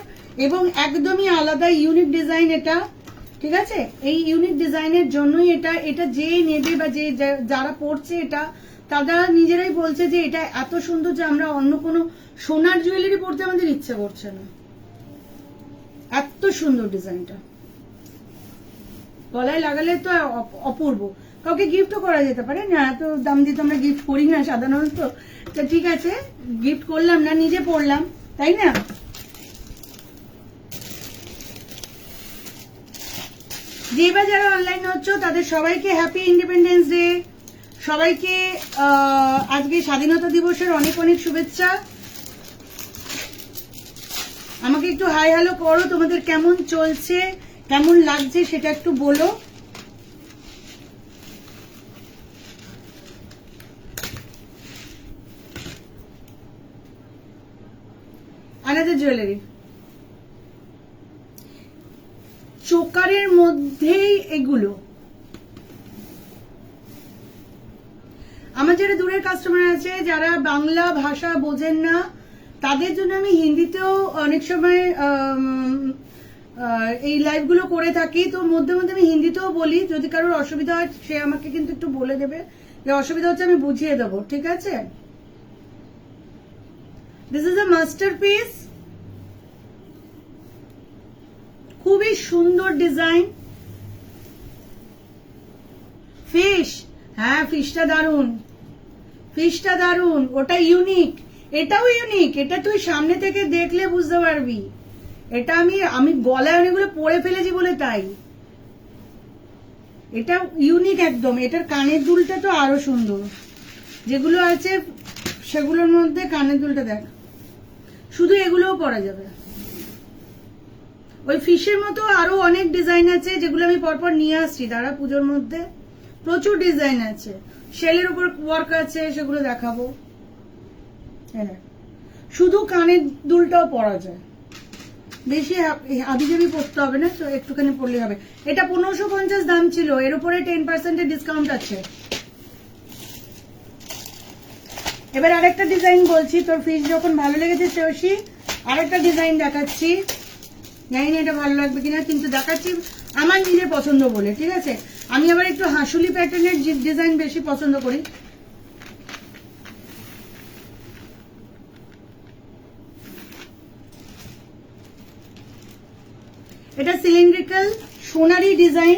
Speaker 1: এবং একদমই আলাদা ইউনিক ডিজাইন এটা, ঠিক আছে। এই ইউনিক ডিজাইনের জন্যই এটা যে নেবে বা যারা পড়ছে এটা তারা নিজেরাই বলছে যে এটা এত সুন্দর যে আমরা অন্য কোনো সোনার জুয়েলারি পরতে আমাদের ইচ্ছে করছে না, এত সুন্দর ডিজাইনটা। গলায় লাগালে তো অপূর্ব, কাউকে গিফটও করা যেতে পারে না, এত দাম দিয়ে তো আমরা গিফট করি না সাধারণত। তো ঠিক আছে, গিফট করলাম না, নিজে পরলাম, তাই না। যে বা যারা অনলাইন হচ্ছে তাদের সবাইকে হ্যাপি ইন্ডিপেন্ডেন্স ডে, সবাইকে আজকে স্বাধীনতা দিবসের অনেক অনেক শুভেচ্ছা। আমাকে একটু হাই হ্যালো করো, তোমাদের কেমন চলছে, কেমন লাগছে সেটা একটু বলো। আনাদের জুয়েলারি চোকারের মধ্যেই এগুলো। আমার যারা দূরের কাস্টমার আছে, যারা বাংলা ভাষা বোঝেন না, তাদের জন্য আমি হিন্দিতেও অনেক সময় এই লাইভগুলো করে থাকি। তো মধ্যে মধ্যে আমি হিন্দিতেও বলি, যদি কারোর অসুবিধা হয় সে আমাকে কিন্তু একটু বলে দেবে, যে অসুবিধা হচ্ছে আমি বুঝিয়ে দেবো, ঠিক আছে। দিস ইজ আ মাস্টারপিস, খুবই সুন্দর ডিজাইন। ফিশ, হ্যাঁ ফিশটা দারুন, ফিশটা দারুন, ওটা ইউনিক, এটাও ইউনিক। এটা তুই সামনে থেকে দেখলে বুঝতে পারবি। এটা আমি গলায় অনেকগুলো পরে ফেলেছি বলে তাই। এটা ইউনিক একদম। এটার কানের দুলটা তো আরো সুন্দর, যেগুলো আছে সেগুলোর মধ্যে কানের দুলটা দেখ, শুধু এগুলোও পরা যাবে। ওই ফিশের মতো আরো অনেক ডিজাইন আছে যেগুলো আমি পরপর নিয়ে আসছি, তারা পুজোর মধ্যে প্রচুর ডিজাইন আছে, শেলের উপর ওয়ার্ক আছে, সেগুলো দেখাবো। হ্যাঁ, শুধু কানের দুলটাও পরা যায়, বেশি হাবিজাবি পড়তে হবে না, তো একটুখানি পড়লে হবে। এটা 1550 দাম ছিল, এর উপরে 10% ডিসকাউন্ট আছে। এবার আরেকটা ডিজাইন বলছি, তোর ফিশ যখন ভালো লেগেছে শ্রেয়সী, আরেকটা ডিজাইন দেখাচ্ছি। জানি না এটা ভালো লাগবে কিনা, কিন্তু দেখাচ্ছি আমার নিজের পছন্দ বলে, ঠিক আছে। আমি আবার একটু হাঁসুলি প্যাটার্নের ডিজাইন বেশি পছন্দ করি। এটা সিলিন্ড্রিক্যাল সোনারি ডিজাইন,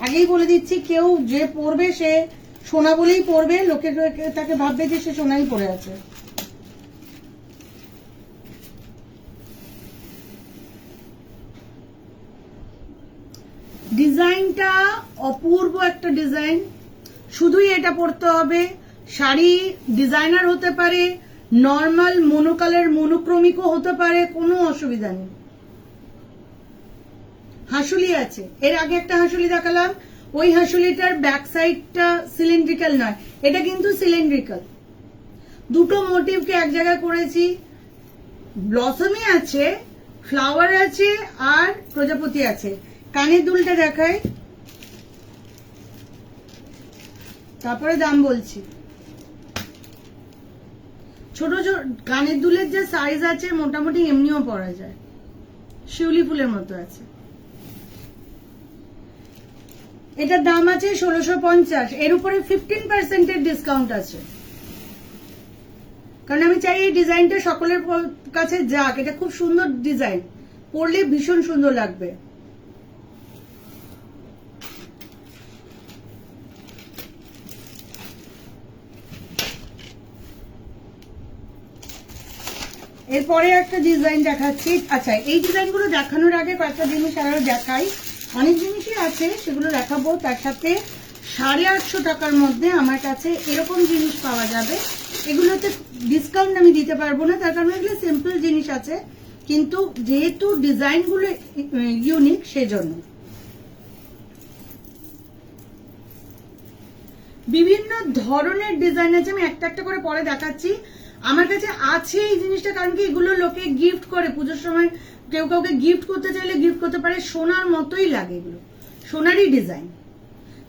Speaker 1: আগেই বলে দিচ্ছি, কেউ যে পরবে সে সোনা বলেই পরবে, লোকে তাকে ভাববে যে সে সোনাই পরে আছে। ডিজাইনটা অপূর্ব একটা ডিজাইন, শুধুই এটা পরতে হবে। শাড়ি ডিজাইনার হতে পারে, নর্মাল মনোকালার মনোক্রমিকও হতে পারে, কোনো অসুবিধা নেই। হাঁসুলি আছে, এর আগে একটা হাঁসুলি দেখালাম, ওই হাঁসুলিটার ব্যাক সাইডটা সিলিন্ড্রিক্যাল নয়, এটা কিন্তু সিলিন্ড্রিক্যাল। দুটো মোটিভকে এক জায়গায় করেছি, ব্লসমই আছে, ফ্লাওয়ার আছে আর প্রজাপতি আছে। কানের দুলটা দেখাই, তারপরে দাম বলছি। ছোট ছোট কানের দুলের যে সাইজ আছে মোটামুটি এমনিও পরা যায়, শিউলি ফুলের মতো আছে। এটার দাম আছে 1650, এর উপরে 15% ডিসকাউন্ট আছে, কারণ আমি চাই এই ডিজাইনটা সকলের কাছে যাক। এটা খুব সুন্দর ডিজাইন, পরলে ভীষণ সুন্দর লাগবে। এরপরে একটা ডিজাইন দেখাচ্ছি। আচ্ছা, এই ডিজাইনগুলো দেখানোর আগে কয়েকটা জিনিস আরো দেখাই। অনেক জিনিসই আছে, সেগুলো দেখাবো। তার সাথে 850 টাকার মধ্যে আমার কাছে এরকম জিনিস পাওয়া যাবে। এগুলোতে ডিসকাউন্ট আমি দিতে পারবো না, তার কারণ এগুলো সিম্পল জিনিস আছে, কিন্তু যেহেতু ডিজাইনগুলো ইউনিক সেজন্য। বিভিন্ন ধরনের ডিজাইন আছে, আমি একটা একটা করে পরে দেখাচ্ছি। আমার কাছে আছে এই জিনিসটা, কারণ কি এগুলো লোকে গিফট করে পুজোর সময়, কেউ কাউকে গিফট করতে চাইলে গিফট করতে পারে। সোনার মতোই লাগে, এগুলো সোনারই ডিজাইন,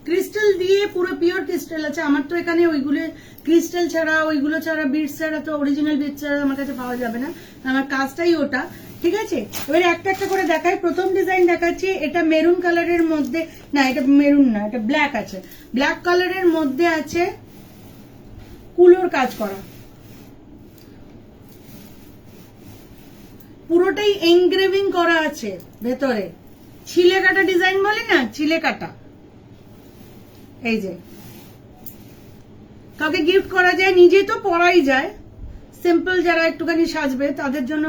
Speaker 1: ক্রিস্টাল দিয়ে, পুরো পিওর ক্রিস্টাল আছে। আমার তো এখানে ওইগুলো ক্রিস্টাল ছাড়া, ওইগুলো ছাড়া, বিটস ছাড়া, তো অরিজিনাল বিটস ছাড়া আমার কাছে পাওয়া যাবে না, আমার কাজটাই ওটা। ঠিক আছে, এবারে একটা একটা করে দেখাই। প্রথম ডিজাইন দেখাচ্ছি, এটা মেরুন কালারের মধ্যে, না এটা মেরুন না, এটা ব্ল্যাক আছে, ব্ল্যাক কালারের মধ্যে আছে কুলোর কাজ করা, পুরোটাই এনগ্রেভিং করা আছে ভেতরে, ছিলে কাটা ডিজাইন বলে না, ছিলে কাটা। এই যে কাউকে গিফট করা যায়, নিজে তো পরাই যায়, সিম্পল যারা একটুখানি সাজবে তাদের জন্য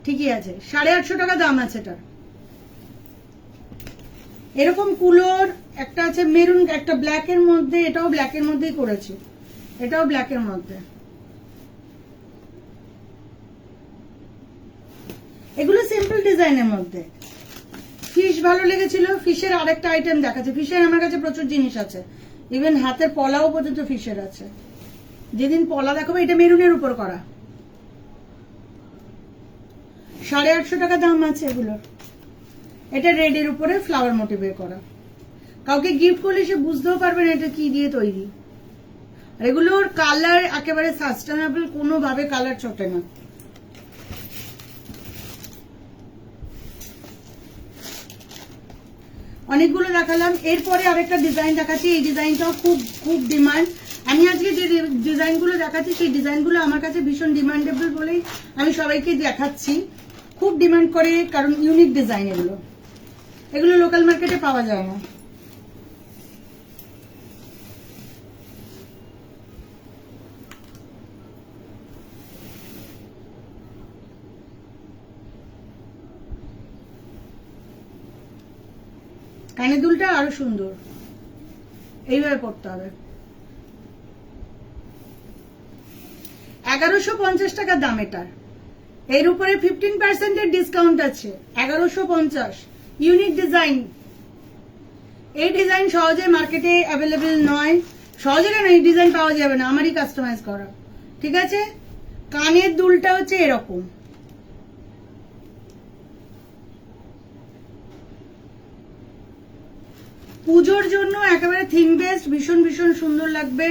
Speaker 1: ঠিকই আছে। 850 টাকা দাম আছে এটার। এরকম কুলোর একটা আছে মেরুন, একটা ব্ল্যাকের মধ্যে, এটাও ব্ল্যাকের মধ্যেই করেছে, এটাও ব্ল্যাকের মধ্যে। এগুলো সিম্পল ডিজাইনের মধ্যে। ফিশ ভালো লেগেছিল, ফিশের আরেকটা আইটেম দেখাচ্ছে। ফিশের আমার কাছে প্রচুর জিনিস আছে, ইভেন হাতের পলাও পর্যন্ত ফিশের আছে। যেদিন পলা দেখাবো, এটা মেরুনের উপর করা, 850 টাকা দাম আছে এগুলোর। এটা রেড এর উপরে ফ্লাওয়ার মোটিভে করা। কাউকে গিফট করলে সে বুঝতেও পারবে না এটা কি দিয়ে তৈরি। আর এগুলোর কালার একেবারে সাস্টেনেবল, কোনোভাবে কালার ছোটে না। অনেকগুলো দেখালাম, এরপরে আরেকটা ডিজাইন দেখাচ্ছি। এই ডিজাইনটাও খুব খুব ডিমান্ড। আমি আজকে যে ডিজাইনগুলো দেখাচ্ছি সেই ডিজাইনগুলো আমার কাছে ভীষণ ডিমান্ডেবল বলেই আমি সবাইকে দেখাচ্ছি। খুব ডিমান্ড করে, কারণ ইউনিক ডিজাইন এগুলো, এগুলো লোকাল মার্কেটে পাওয়া যায় না। কানের দুলটা আরো সুন্দর, এইভাবে পড়তে হবে। 1150 টাকা দাম এটার। এর উপরে 15% ডিসকাউন্ট আছে, 1150। Unique design. এই ডিজাইন সহজে মার্কেটে অ্যাভেলেবেল নয়, সহজে কেন, এই ডিজাইন পাওয়া যাবে না, আমারই কাস্টমাইজ করা। ঠিক আছে, কানের দুলটা হচ্ছে এরকম, পুজোর জন্য একেবারে থিম বেস্ট, ভীষণ ভীষণ সুন্দর লাগবে।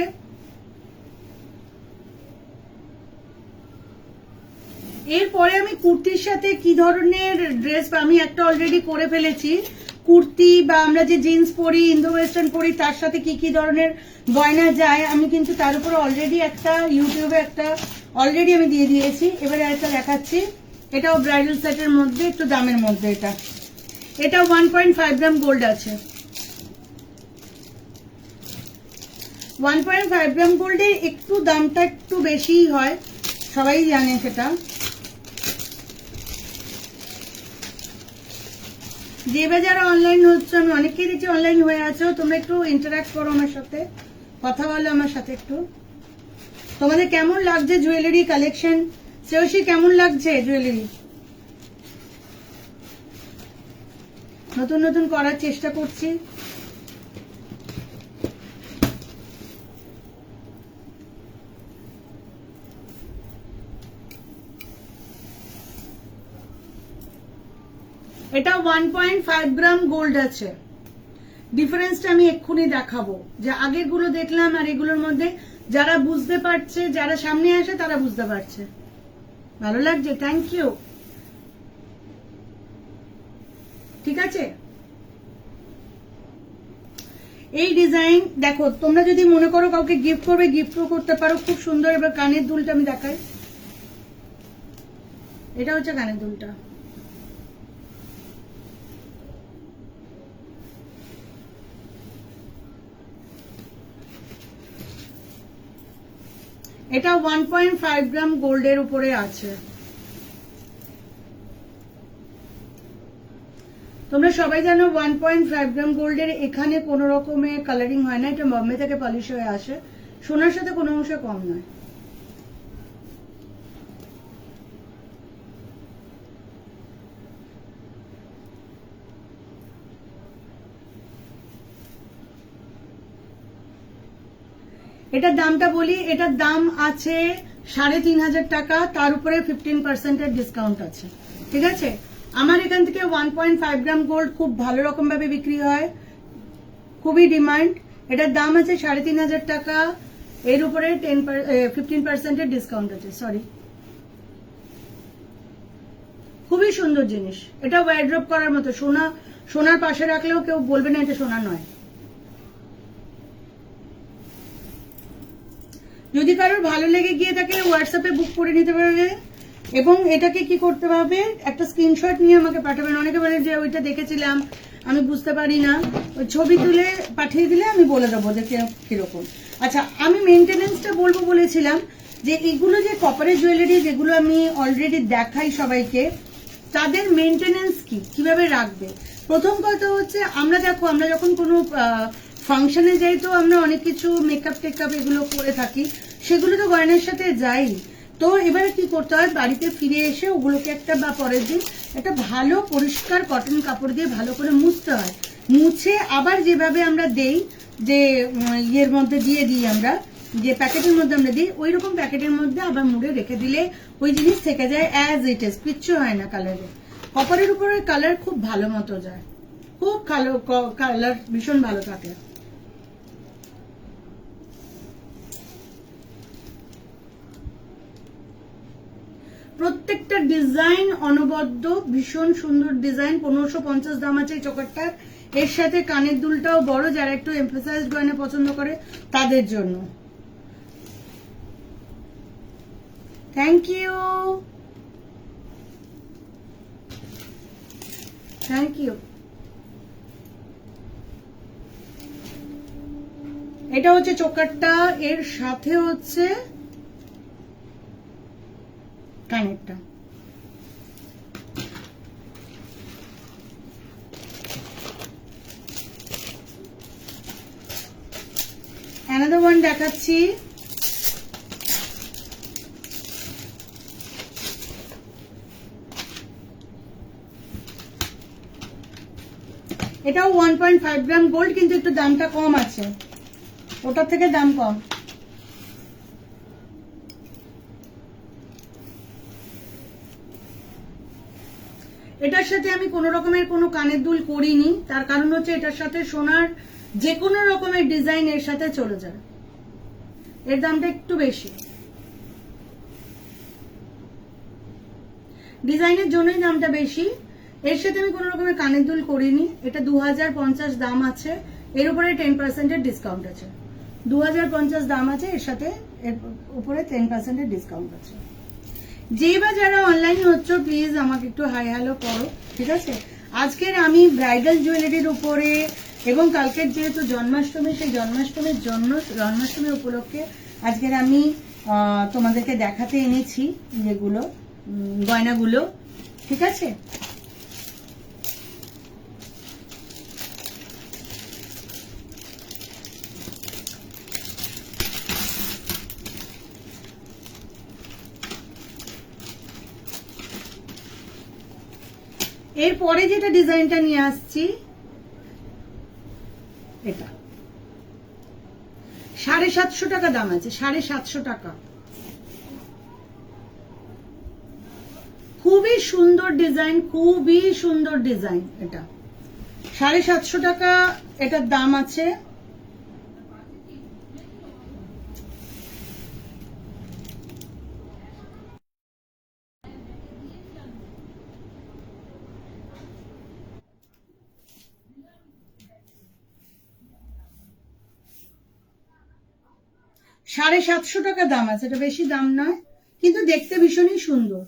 Speaker 1: এরপরে আমি কুর্তির সাথে কি ধরনের ড্রেস, আমি একটা অলরেডি করে ফেলেছি, কুর্তি বা আমরা যে জিন্স পরি, ইন্দো ওয়েস্টার্ন পরি, তার সাথে কি কি ধরনের গয়না যায়, আমি কিন্তু তার উপর অলরেডি একটা ইউটিউবে একটা অলরেডি আমি দিয়ে দিয়েছি। এবারে একটা দেখাচ্ছি, এটাও ব্রাইডাল সেটের মধ্যে, একটু দামের মধ্যে। এটা 1.5 গ্রাম গোল্ড আছে। 1.5 গ্রাম গোল্ডের একটু দামটা একটু বেশিই হয়, সবাই জানে সেটা। যে বা যারা অনলাইন হচ্ছে, আমি অনেকেই দেখছি অনলাইন হয়ে আছো, তোমরা একটু ইন্টারাক্ট করো আমার সাথে, কথা বলো আমার সাথে একটু। তোমাদের কেমন লাগছে জুয়েলারি কালেকশন? শ্রেয়সী কেমন লাগছে জুয়েলারি? নতুন নতুন করার চেষ্টা করছি। এটা 1.5 গ্রাম গোল্ড আছে। ডিফারেন্সটা আমি এক্ষুনি দেখাবো, যে আগের গুলো দেখলাম আর এগুলোর মধ্যে। যারা বুঝতে পারছে, যারা সামনে আসে তারা বুঝতে পারছে। ভালো লাগছে, থ্যাংক ইউ। ঠিক আছে, এই ডিজাইন দেখো, তোমরা যদি মনে করো কাউকে গিফট করবে, গিফটও করতে পারো, খুব সুন্দর। এবার কানের দুলটা আমি দেখাই, এটা হচ্ছে কানের দুলটা। এটা 1.5 গ্রাম গোল্ডের উপরে আছে। তোমরা সবাই জানো 1.5 গ্রাম গোল্ডের এখানে কোনো রকমের কালারিং হয় না, এটা বম্বে থেকে পলিশ হয়ে আসে, সোনার সাথে কোনো অংশ কম নয়। এটার দামটা বলি, এটার দাম আছে 3,500 টাকা, তার উপরে 15% ডিসকাউন্ট আছে, ঠিক আছে। আমার এখান থেকে 1.5 গ্রাম গোল্ড খুব ভালো রকম ভাবে বিক্রি হয়, খুবই ডিমান্ড। এটার দাম আছে 3,500 টাকা, এর উপরে 15% ডিসকাউন্ট আছে, সরি। খুবই সুন্দর জিনিস, এটা ওয়ারড্রপ করার মতো, সোনার পাশে রাখলেও কেউ বলবে না এটা সোনা নয়। যদি কারোর ভালো লেগে গিয়ে থাকে হোয়াটসঅ্যাপে বুক করে নিতে পারবে, এবং এটাকে কি করতে হবে, একটা স্ক্রিনশট নিয়ে আমাকে পাঠাবেন। অনেকে বলে যে ওইটা দেখেছিলাম আমি বুঝতে পারি না, ওই ছবি তুলে পাঠিয়ে দিলে আমি বলে দেবো যে কিরকম। আচ্ছা, আমি মেনটেনেন্সটা বলবো বলেছিলাম যে এগুলো যে কপারের জুয়েলারি যেগুলো আমি অলরেডি দেখাই সবাইকে, তাদের মেনটেনেন্স কি, কিভাবে রাখবে। প্রথম কথা হচ্ছে, আমরা যখন কোনো ফাংশনে যাই তো আমরা অনেক কিছু মেকআপ টেকআপ এগুলো করে থাকি, সেগুলো তো গয়নার সাথে যাই। তো এবারে কি করতে হয়, বাড়িতে ফিরে এসে ওগুলোকে একটা বা পরের দিন একটা ভালো পরিষ্কার কটন কাপড় দিয়ে ভালো করে মুছতে হয়। মুছে আবার যেভাবে আমরা দেই, যে ইয়ের মধ্যে দিয়ে দিই আমরা, যে প্যাকেটের মধ্যে আমরা দিই, ওই রকম প্যাকেটের মধ্যে আবার মুড়ে রেখে দিলে ওই জিনিস থেকে যায় অ্যাজ ইট ইজ, কিচ্ছু হয় না কালারে। কপারের উপরে কালার খুব ভালো মতো যায়, খুব ভালো কালার, ভীষণ ভালো থাকে। প্রত্যেকটা ডিজাইন অনবদ্য, ভীষণ সুন্দর ডিজাইন। 1550 দাম আছে এই চোকারটার। এর সাথে কানের দুলটাও বড়, যারা একটু এমফাসাইজড গয়না পছন্দ করে তাদের জন্য। Thank you, thank you. এটা হচ্ছে চোকারটা, এর সাথে হচ্ছে কানেরটা। অ্যানাদার ওয়ান দেখাচ্ছি, এটাও 1.5 গ্রাম গোল্ড, কিন্তু একটু দামটা কম আছে, ওটার থেকে দাম কম। এটার সাথে আমি কোনো রকমের কোনো কানের দুল করিনি, তার কারণ হচ্ছে এটার সাথে সোনার যে কোনো রকমের ডিজাইন এর সাথে চলে যায়, এর দামটা একটু বেশি, ডিজাইনের জন্যই দামটা বেশি। এর সাথে আমি কোনো রকমের কানের দুল করিনি। এটা 2050 দাম আছে, এর উপরে 10% ডিসকাউন্ট আছে। 2050 দাম আছে, এর সাথে এর উপরে 10% ডিসকাউন্ট আছে। যে বা যারা অনলাইনে হচ্ছে প্লিজ আমাকে একটু হাই হ্যালো করো, ঠিক আছে। আজকের আমি ব্রাইডাল জুয়েলারির উপরে, এবং কালকের যেহেতু জন্মাষ্টমী, সেই জন্মাষ্টমী উপলক্ষে আজকের আমি তোমাদেরকে দেখাতে এনেছি যেগুলো গয়নাগুলো, ঠিক আছে। এরপরে যেটা ডিজাইনটা নিয়ে আসছি, এটা 750 টাকা দাম আছে, 750 টাকা। খুবই সুন্দর ডিজাইন, খুবই সুন্দর ডিজাইন। এটা 750 টাকা এটার দাম আছে। $750 টাকা দাম আছে, এটা বেশি দাম নয়, কিন্তু দেখতে ভীষণই সুন্দর।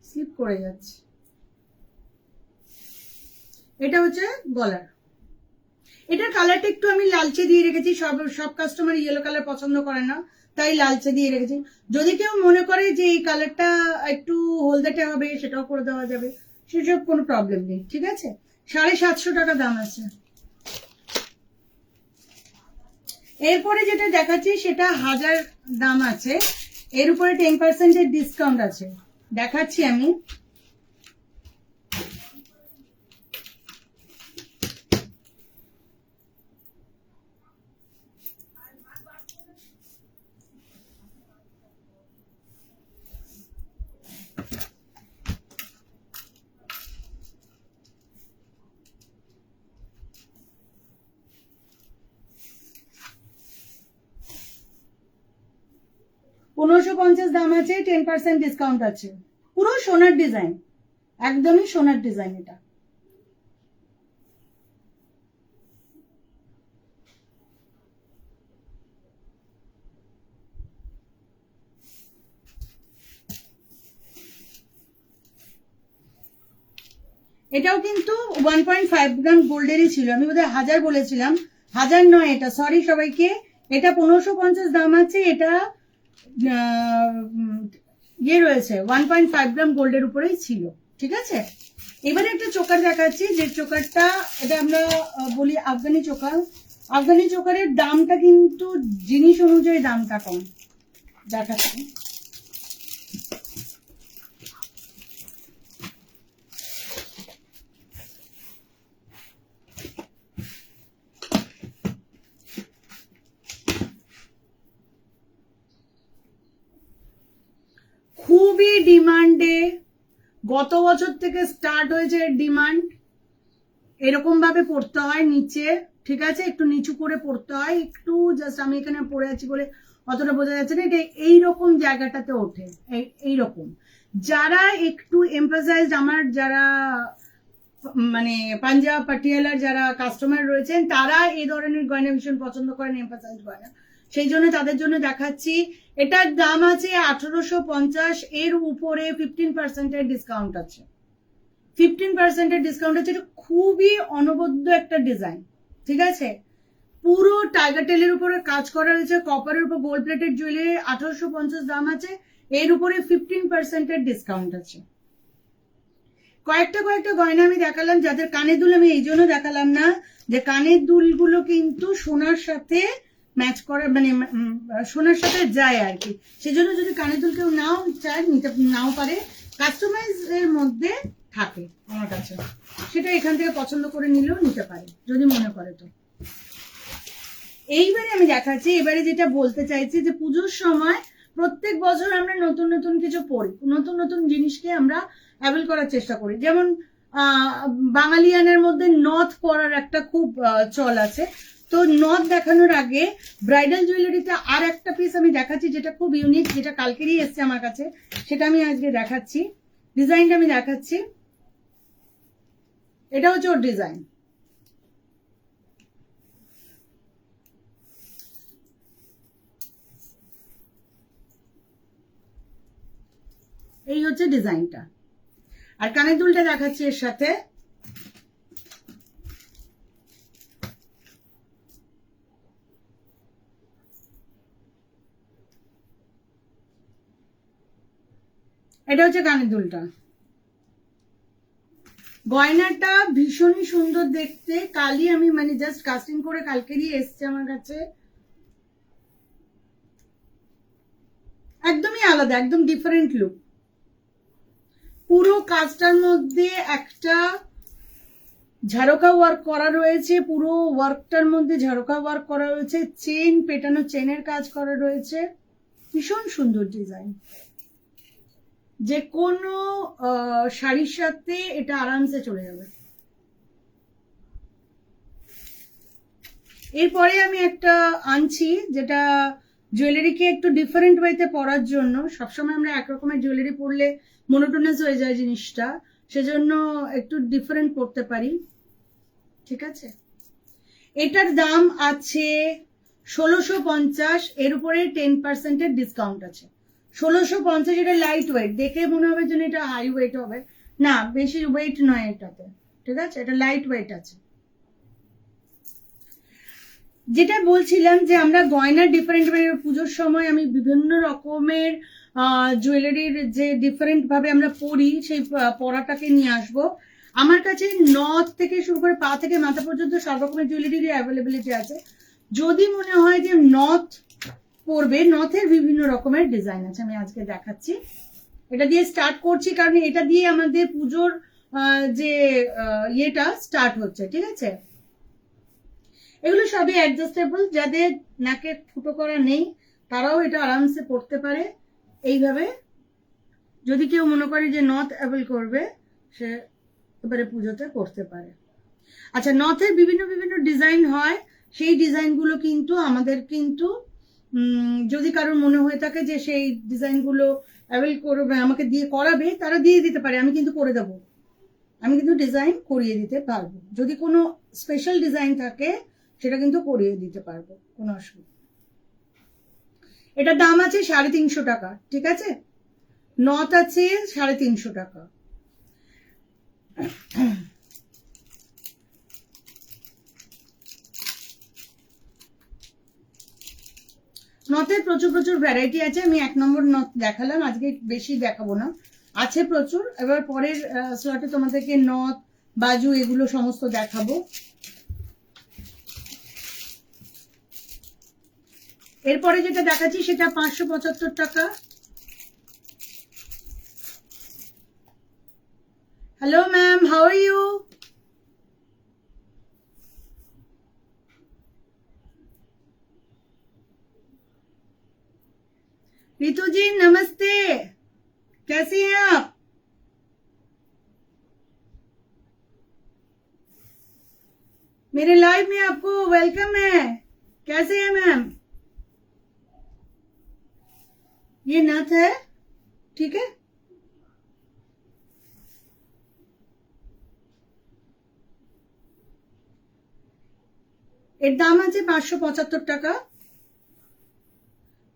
Speaker 1: স্লিপ করে যাচ্ছে। এটা হচ্ছে গলার, এটার কালারটা একটু আমি লালচে দিয়ে রেখেছি, সব সব কাস্টমার ইয়েলো কালার পছন্দ করে না, তাই লালচে দিয়ে রেখেছি। যদি কেউ মনে করে যে এই কালারটা একটু হলদেটে হবে, সেটাও করে দেওয়া যাবে, সেসব কোনো প্রবলেম নেই। ঠিক আছে, 750 টাকা দাম আছে। এরপরে যেটা দেখাচ্ছি সেটা 1000 দাম আছে, এর উপরে 10% ডিসকাউন্ট আছে, দেখাচ্ছি আমি। $1550 দাম আছে, 10% ডিসকাউন্ট আছে, পুরো সোনার ডিজাইন, একদমই সোনার ডিজাইন এটা। এটাও কিন্তু 1.5 গ্রাম গোল্ডেরই ছিল, আমি বোধহয় 1000 বলেছিলাম, 1000 নয় এটা, সরি সবাইকে। এটা 1550 দাম আছে, এটা ইয়ে রয়েছে 1.5 গ্রাম গোল্ডের উপরেই ছিল। ঠিক আছে, এবারে একটা চোকার দেখাচ্ছি, যে চোকারটা এটা আমরা বলি আফগানি চোকার। আফগানি চোকারের দামটা কিন্তু জিনিস অনুযায়ী দামটা কম, দেখাচ্ছি। খুবই ডিমান্ডে, গত বছর থেকে স্টার্ট হয়েছে ডিমান্ড। এরকম ভাবে পড়তে হয় নিচে, ঠিক আছে, একটু নিচু করে পড়তে হয়, একটু জাস্ট আমি এখানে পড়ে আছি বলে অতটা বোঝা যাচ্ছে না, এটা এইরকম জায়গাটাতে ওঠে, এইরকম। যারা একটু এমফাসাইজড, আমার যারা মানে পাঞ্জাব পাটিয়ালার যারা কাস্টমার রয়েছেন, তারা এই ধরনের গয়না ভীষণ পছন্দ করেন, এমফাসাইজড গয়না, সেই জন্য তাদের জন্য দেখাচ্ছি। এটার দাম আছে 1850, এর উপরে 15% ডিসকাউন্ট আছে, 15% ডিসকাউন্ট আছে। এটা খুবই অনবদ্য একটা ডিজাইন, ঠিক আছে, পুরো টাইগার টেলের উপরে কাজ করা হয়েছে, কপারের উপর গোল্ড প্লেটেড জুয়েলারি, 1850 দাম আছে, এর উপরে 15% ডিসকাউন্ট আছে। কয়েকটা গয়না আমি দেখালাম, যাদের কানের দুল আমি এই জন্য দেখালাম না, যে কানের দুলগুলো কিন্তু সোনার সাথে ম্যাচ করে, মানে সোনার সাথে যায় আর কি, সেজন্য যদি কানের দুল কেউ নাও চায়, নিতে নাও পারে, কাস্টমাইজ এর মধ্যে থাকে আমার কাছে, সেটা এখান থেকে পছন্দ করে নিলেও নিতে পারে যদি মনে করে। তো এইবারে আমি দেখাচ্ছি, এবারে যেটা বলতে চাইছি, যে পুজোর সময় প্রত্যেক বছর আমরা নতুন নতুন কিছু পড়ি, নতুন নতুন জিনিসকে আমরা অ্যাভেল করার চেষ্টা করি। যেমন বাঙালিয়ানের মধ্যে নথ পরার একটা খুব চল আছে, তো নথ দেখানোর আগে ব্রাইডাল জুয়েলারিতে আর একটা পিস আমি দেখাচ্ছি, যেটা খুব ইউনিক, যেটা কালকেরই এসছে আমার কাছে, সেটা আমি আজকে দেখাচ্ছি। ডিজাইনটা আমি দেখাচ্ছি, এটা হচ্ছে ওর ডিজাইন। এই হচ্ছে ডিজাইনটা, আর কানের দুলটা দেখাচ্ছি এর সাথে। এটা হচ্ছে কানের দুলটা। গয়নাটা ভীষণই সুন্দর দেখতে, কালই আমি মানে জাস্ট কাস্টিং করে কালকেরই এসছে আমার কাছে, একদমই আলাদা, একদম ডিফারেন্ট লুক। পুরো কাজটার মধ্যে একটা ঝাড়কা ওয়ার্ক করা রয়েছে, পুরো ওয়ার্কটার মধ্যে ঝাড়কা ওয়ার্ক করা রয়েছে, চেন পেটানো, চেনের কাজ করা রয়েছে, ভীষণ সুন্দর ডিজাইন। যে কোনো শাড়ির সাথে এটা আরামসে চলে যাবে। এরপরে আমি একটা আনছি, যেটা জুয়েলারিকে একটু ডিফারেন্ট ওয়েতে পরার জন্য। সবসময় আমরা একরকমের জুয়েলারি পরলে মনোটোনাস হয়ে যায় জিনিসটা, সেজন্য একটু ডিফারেন্ট পরতে পারি, ঠিক আছে। এটার দাম আছে 1650, এর উপরে 10% ডিসকাউন্ট আছে। 1650, এটা লাইট ওয়েট, দেখে মনে হবে যেন এটা হাই ওয়েট হবে, না বেশি ওয়েট নয় এটাতে, ঠিক আছে, এটা লাইট ওয়েট আছে। যেটা বলছিলাম যে আমরা গয়না ডিফারেন্ট, মানে পুজোর সময় আমি বিভিন্ন রকমের জুয়েলারির যে ডিফারেন্ট ভাবে আমরা পরি, সেই পরাটাকে নিয়ে আসবো। আমার কাছে নথ থেকে শুরু করে পা থেকে মাথা পর্যন্ত সব রকমের জুয়েলারির অ্যাভেলেবিলিটি আছে। যদি মনে হয় যে নথ পরবে, নথের বিভিন্ন রকমের ডিজাইন আছে, আমি আজকে দেখাচ্ছি। এটা দিয়ে স্টার্ট করছি কারণ এটা দিয়ে আমাদের পুজোর যে ইয়েটা স্টার্ট হচ্ছে, ঠিক আছে। এগুলো সবই অ্যাডজাস্টেবল, যাদের নাকে ফুটো করা নেই তারাও এটা আরামসে পড়তে পারে এইভাবে। যদি কেউ মনে করে যে নথ অ্যাভেল করবে, সে এবারে পুজোতে করতে পারে। আচ্ছা, নথের বিভিন্ন বিভিন্ন ডিজাইন হয়, সেই ডিজাইনগুলো কিন্তু আমাদের কিন্তু যদি কারোর মনে হয়ে থাকে যে সেই ডিজাইনগুলো অ্যাভেল করবে, আমাকে দিয়ে করাবে, তারা দিয়ে দিতে পারে, আমি কিন্তু করে দেবো। আমি কিন্তু ডিজাইন করিয়ে দিতে পারবো, যদি কোনো স্পেশাল ডিজাইন থাকে সেটা কিন্তু করিয়ে দিতে পারবো, কোনো অসুবিধা। এটার দাম আছে 350 টাকা, ঠিক আছে। নথ আছে 350 টাকা। নথের প্রচুর প্রচুর ভ্যারাইটি আছে। আমি 1 নম্বর নথ দেখালাম, আজকে বেশি দেখাবো না, আছে প্রচুর। এবার পরের স্লটে তোমাদেরকে নথ, বাজু এগুলো সমস্ত দেখাবো। এরপরে যেটা দেখাচ্ছি সেটা 575 টাকা। Hello ma'am, how are you? Ritu ji नमस्ते, कैसी हैं आप? मेरे लाइव में आपको वेलकम है। कैसे हैं मैम? ये नथ है, ठीक है। এর দাম আছে 575 টাকা।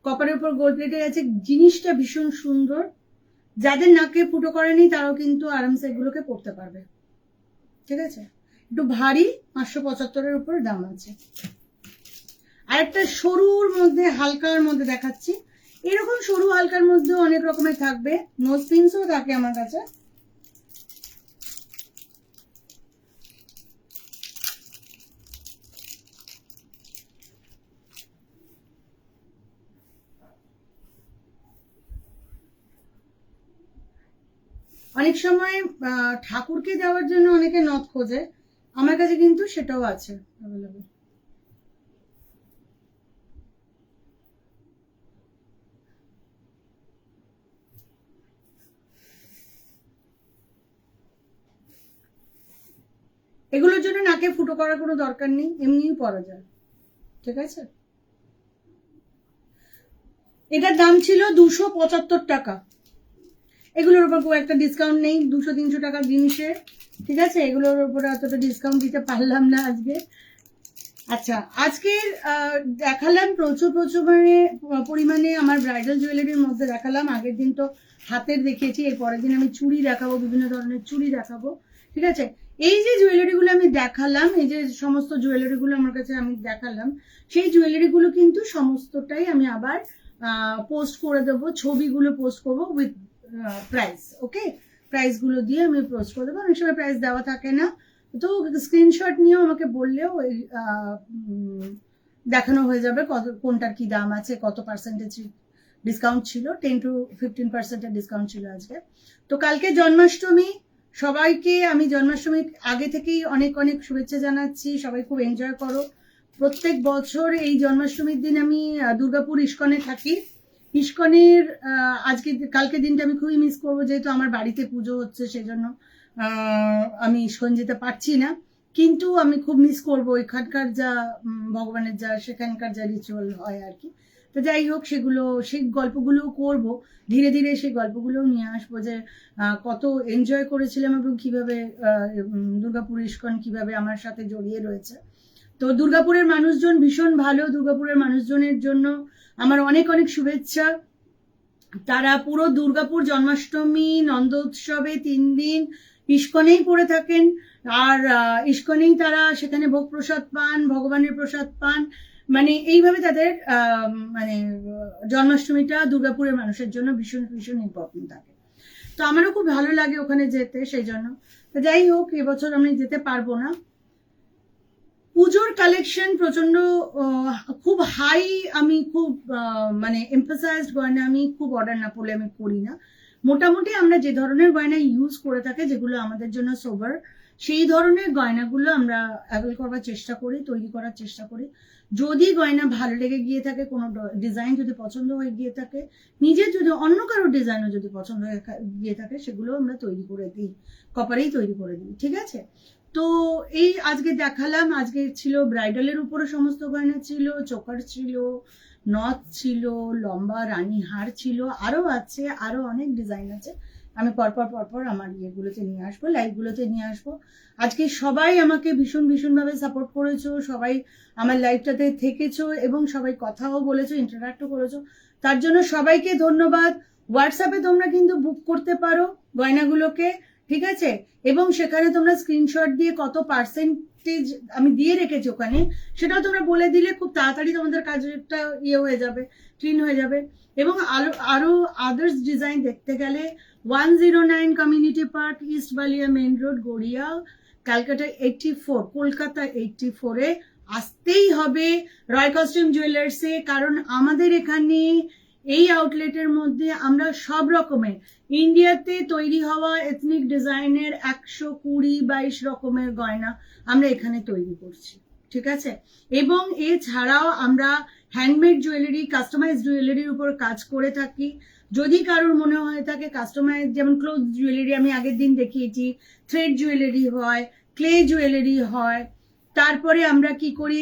Speaker 1: কপারের উপর গোল্ড প্লেটে আছে, জিনিসটা ভীষণ সুন্দর। যাদের নাকে ফুটো করেনি তারাও কিন্তু আরামসে এগুলোকে পরতে পারবে, ঠিক আছে। একটু ভারী, 575-এর উপর দাম আছে। আর একটা সরুর মধ্যে হালকার মধ্যে দেখাচ্ছি। এরকম সরু হালকার মধ্যে অনেক রকমের থাকবে, নোজ পিনসও থাকে আমার কাছে। অনেক সময় ঠাকুরকে দেওয়ার জন্য অনেকে নথ খোঁজে, আমার কাছে কিন্তু সেটাও আছে অ্যাভেলেবল। এগুলোর জন্য নাকে ফুটো করার কোনো দরকার নেই, এমনিই পরা যায়, ঠিক আছে। এটার দাম ছিল 275 টাকা। এগুলোর উপর খুব একটা ডিসকাউন্ট নেই, 200-300 টাকার জিনিসে, ঠিক আছে। এগুলোর উপরে অতটা ডিসকাউন্ট দিতে পারলাম না আজকে। আচ্ছা, আজকের দেখালাম প্রচুর প্রচুর পরিমাণে আমার ব্রাইডাল জুয়েলারির মধ্যে দেখালাম। আগের দিন তো হাতের দেখিয়েছি, এর পরের দিন আমি চুড়ি দেখাবো, বিভিন্ন ধরনের চুড়ি দেখাবো, ঠিক আছে। এই যে জুয়েলারিগুলো আমি দেখালাম, এই যে সমস্ত জুয়েলারিগুলো আমার কাছে আমি দেখালাম, সেই জুয়েলারিগুলো কিন্তু সমস্তটাই আমি আবার পোস্ট করে দেবো, ছবিগুলো পোস্ট করবো উইথ প্রাইস, ওকে। প্রাইসগুলো দিয়ে আমি পোস্ট করে দেবো। অনেক সময় প্রাইস দেওয়া থাকে না, তো স্ক্রিনশট নিয়েও আমাকে বললেও দেখানো হয়ে যাবে কত, কোনটার কি দাম আছে, কত পার্সেন্টেজ ডিসকাউন্ট ছিল। 10-15% ডিসকাউন্ট ছিল আজকে। তো কালকে জন্মাষ্টমী, সবাইকে আমি জন্মাষ্টমীর আগে থেকেই অনেক অনেক শুভেচ্ছা জানাচ্ছি। সবাই খুব এনজয় করো। প্রত্যেক বছর এই জন্মাষ্টমীর দিন আমি দুর্গাপুর ইস্কনে থাকি। ইস্কনের আজকে কালকে দিনটা আমি খুবই মিস করবো, যেহেতু আমার বাড়িতে পুজো হচ্ছে, সেজন্য আমি ইস্কন যেতে পারছি না। কিন্তু আমি খুব মিস করবো এখানকার যা ভগবানের যা সেখানকার যা রিচুয়াল হয় আর কি। তো যাই হোক, সেই গল্পগুলোও করব, ধীরে ধীরে সেই গল্পগুলোও নিয়ে আসবো, যে কত এনজয় করেছিলাম এবং কিভাবে দুর্গাপুর ইস্কন কিভাবে আমার সাথে জড়িয়ে রয়েছে। তো দুর্গাপুরের মানুষজন ভীষণ ভালো। দুর্গাপুরের মানুষজনের জন্য আমার অনেক অনেক শুভেচ্ছা। তারা পুরো দুর্গাপুর জন্মাষ্টমী নন্দ উৎসবে 3 দিন ইস্কনেই পড়ে থাকেন, আর ইস্কনেই তারা সেখানে ভোগ প্রসাদ পান, ভগবানের প্রসাদ পান। মানে এইভাবে তাদের মানে জন্মাষ্টমীটা দুর্গাপুরের মানুষের জন্য ভীষণ ভীষণ ইম্পর্টেন্ট থাকে। তো আমারও খুব ভালো লাগে ওখানে যেতে, সেই জন্য। তো যাই হোক, এবছর আমি যেতে পারবো না। পুজোর কালেকশন প্রচন্ড খুব হাই, আমি খুব মানে এমফাসাইজড গয়না আমি খুব অর্ডার না পড়লে আমি করি না। মোটামুটি আমরা যে ধরনের গয়না ইউজ করে থাকি, যেগুলো আমাদের জন্য সোবার, সেই ধরনের গয়নাগুলো আমরা অ্যাভেল করবার চেষ্টা করি, তৈরি করার চেষ্টা করি। যদি গয়না ভালো লেগে গিয়ে থাকে, কোনো ডিজাইন যদি পছন্দ হয়ে গিয়ে থাকে, নিজের যদি অন্য কারো ডিজাইনও যদি পছন্দ হয়ে গিয়ে থাকে, সেগুলো আমরা তৈরি করে দিই, কপারেই তৈরি করে দিই, ঠিক আছে। তো এই আজকে দেখালাম, আজকে ছিল ব্রাইডালের উপরে সমস্ত গয়না ছিল, চোকার ছিল, নথ ছিল, লম্বা রানী হার ছিল, আরো আছে, আরো অনেক ডিজাইন আছে। আমি পরপর আমার ইয়েগুলোতে নিয়ে আসবো, লাইভগুলোতে নিয়ে আসবো। আজকে সবাই আমাকে ভীষণ ভীষণ ভাবে সাপোর্ট করেছো, সবাই আমার লাইভটাতে থেকেছো এবং সবাই কথাও বলেছো, ইন্টারাক্টও করেছো, তার জন্য সবাইকে ধন্যবাদ। হোয়াটসঅ্যাপে তোমরা কিন্তু বুক করতে পারো গয়নাগুলোকে, ঠিক আছে, এবং সেখানে তোমরা স্ক্রিনশট দিয়ে কত পার্সেন্টেজ আমি দিয়ে রেখেছি ওখানে, সেটাও তোমরা বলে দিলে খুব তাড়াতাড়ি তোমাদের কাজটা ইয়ে হয়ে যাবে, ক্লিন হয়ে যাবে। এবং আরো আদার্স ডিজাইন দেখতে গেলে 109 community park, east Balia main road, Garia, Calcutta 84, Kolkata 84-এ আসতেই হবে রয় কস্টিউম জুয়েলার্সে। কারণ আমাদের এখানে এই আউটলেটের মধ্যে আমরা সব রকমের ইন্ডিয়াতে তৈরি হওয়া এথনিক ডিজাইনের 120-22 রকমের গয়না আমরা এখানে তৈরি করছি, ঠিক আছে। এবং এছাড়াও আমরা হ্যান্ডমেড জুয়েলারি, কাস্টমাইজ জুয়েলারির উপর কাজ করে থাকি। যদি কারোর মনে হয় থাকে কাস্টমাইজ, যেমন ক্লোথ জুয়েলারি আমি আগের দিন দেখিয়েছি, থ্রেড জুয়েলারি হয়, ক্লে জুয়েলারি হয়, তারপরে আমরা কি করি,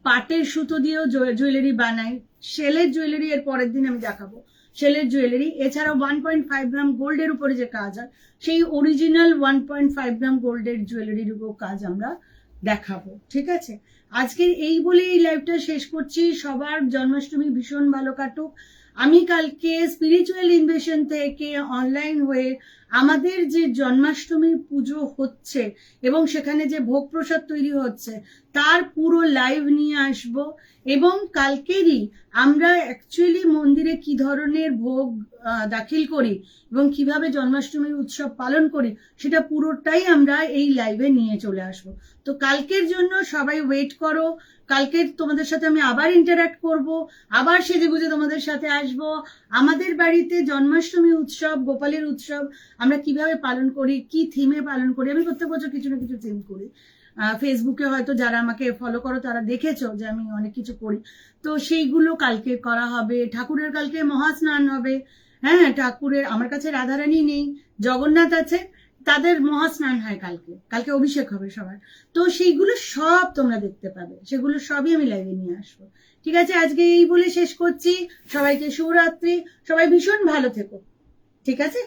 Speaker 1: পাটের সুতো দিয়েও জুয়েলারি বানাই, শেলের জুয়েলারি এর পরের দিন আমি দেখাবো, শেলের জুয়েলারি। এছাড়াও 1.5 গ্রাম গোল্ডের উপরে যে কাজ হয়, সেই অরিজিনাল 1.5 গ্রাম গোল্ডের জুয়েলারির উপর কাজ আমরা দেখাবো, ঠিক আছে। আজকের এই বলে এই লাইভটা শেষ করছি। সবার জন্মাষ্টমী ভীষণ ভালো কাটুক। আমি কালকে স্পিরিচুয়াল ইনভেশন থেকে অনলাইন হয়ে আমাদের যে জন্মাষ্টমী পুজো হচ্ছে এবং সেখানে যে ভোগ প্রসাদ তৈরি হচ্ছে তার পুরো লাইভ নিয়ে আসব। এবং কালকেরই আমরা অ্যাকচুয়ালি মন্দিরে কি ধরনের ভোগ দাখিল করি এবং কিভাবে জন্মাষ্টমীর উৎসব পালন করি, সেটা পুরোটাই আমরা এই লাইভে নিয়ে চলে আসব। তো কালকের জন্য সবাই ওয়েট করো। কালকে তোমাদের সাথে আমি আবার ইন্টারাক্ট করব, আবার সেজেগুজে তোমাদের সাথে আসব। আমাদের বাড়িতে জন্মাষ্টমী উৎসব, গোপালের উৎসব আমরা কিভাবে পালন করি, কি থিমে পালন করি, আমি প্রত্যেক বছর কিছু না কিছু থিম করি। ফেসবুকে হয়তো যারা আমাকে ফলো করো তারা দেখেছো যে আমি অনেক কিছু করি। তো সেইগুলো কালকে করা হবে। ঠাকুরের কালকে মহাস্নান হবে। হ্যাঁ, ঠাকুরের, আমার কাছে রাধারানী নেই, জগন্নাথ আছে, তাদের মহাস্নান হয় কালকে, কালকে অভিষেক হবে সবার। তো সেইগুলো সব তোমরা দেখতে পাবে, সেগুলো সবই আমি লাইভে নিয়ে আসবো, ঠিক আছে। আজকে এই বলে শেষ করছি। সবাইকে শুভরাত্রি, সবাই ভীষণ ভালো থেকো, ঠিক আছে।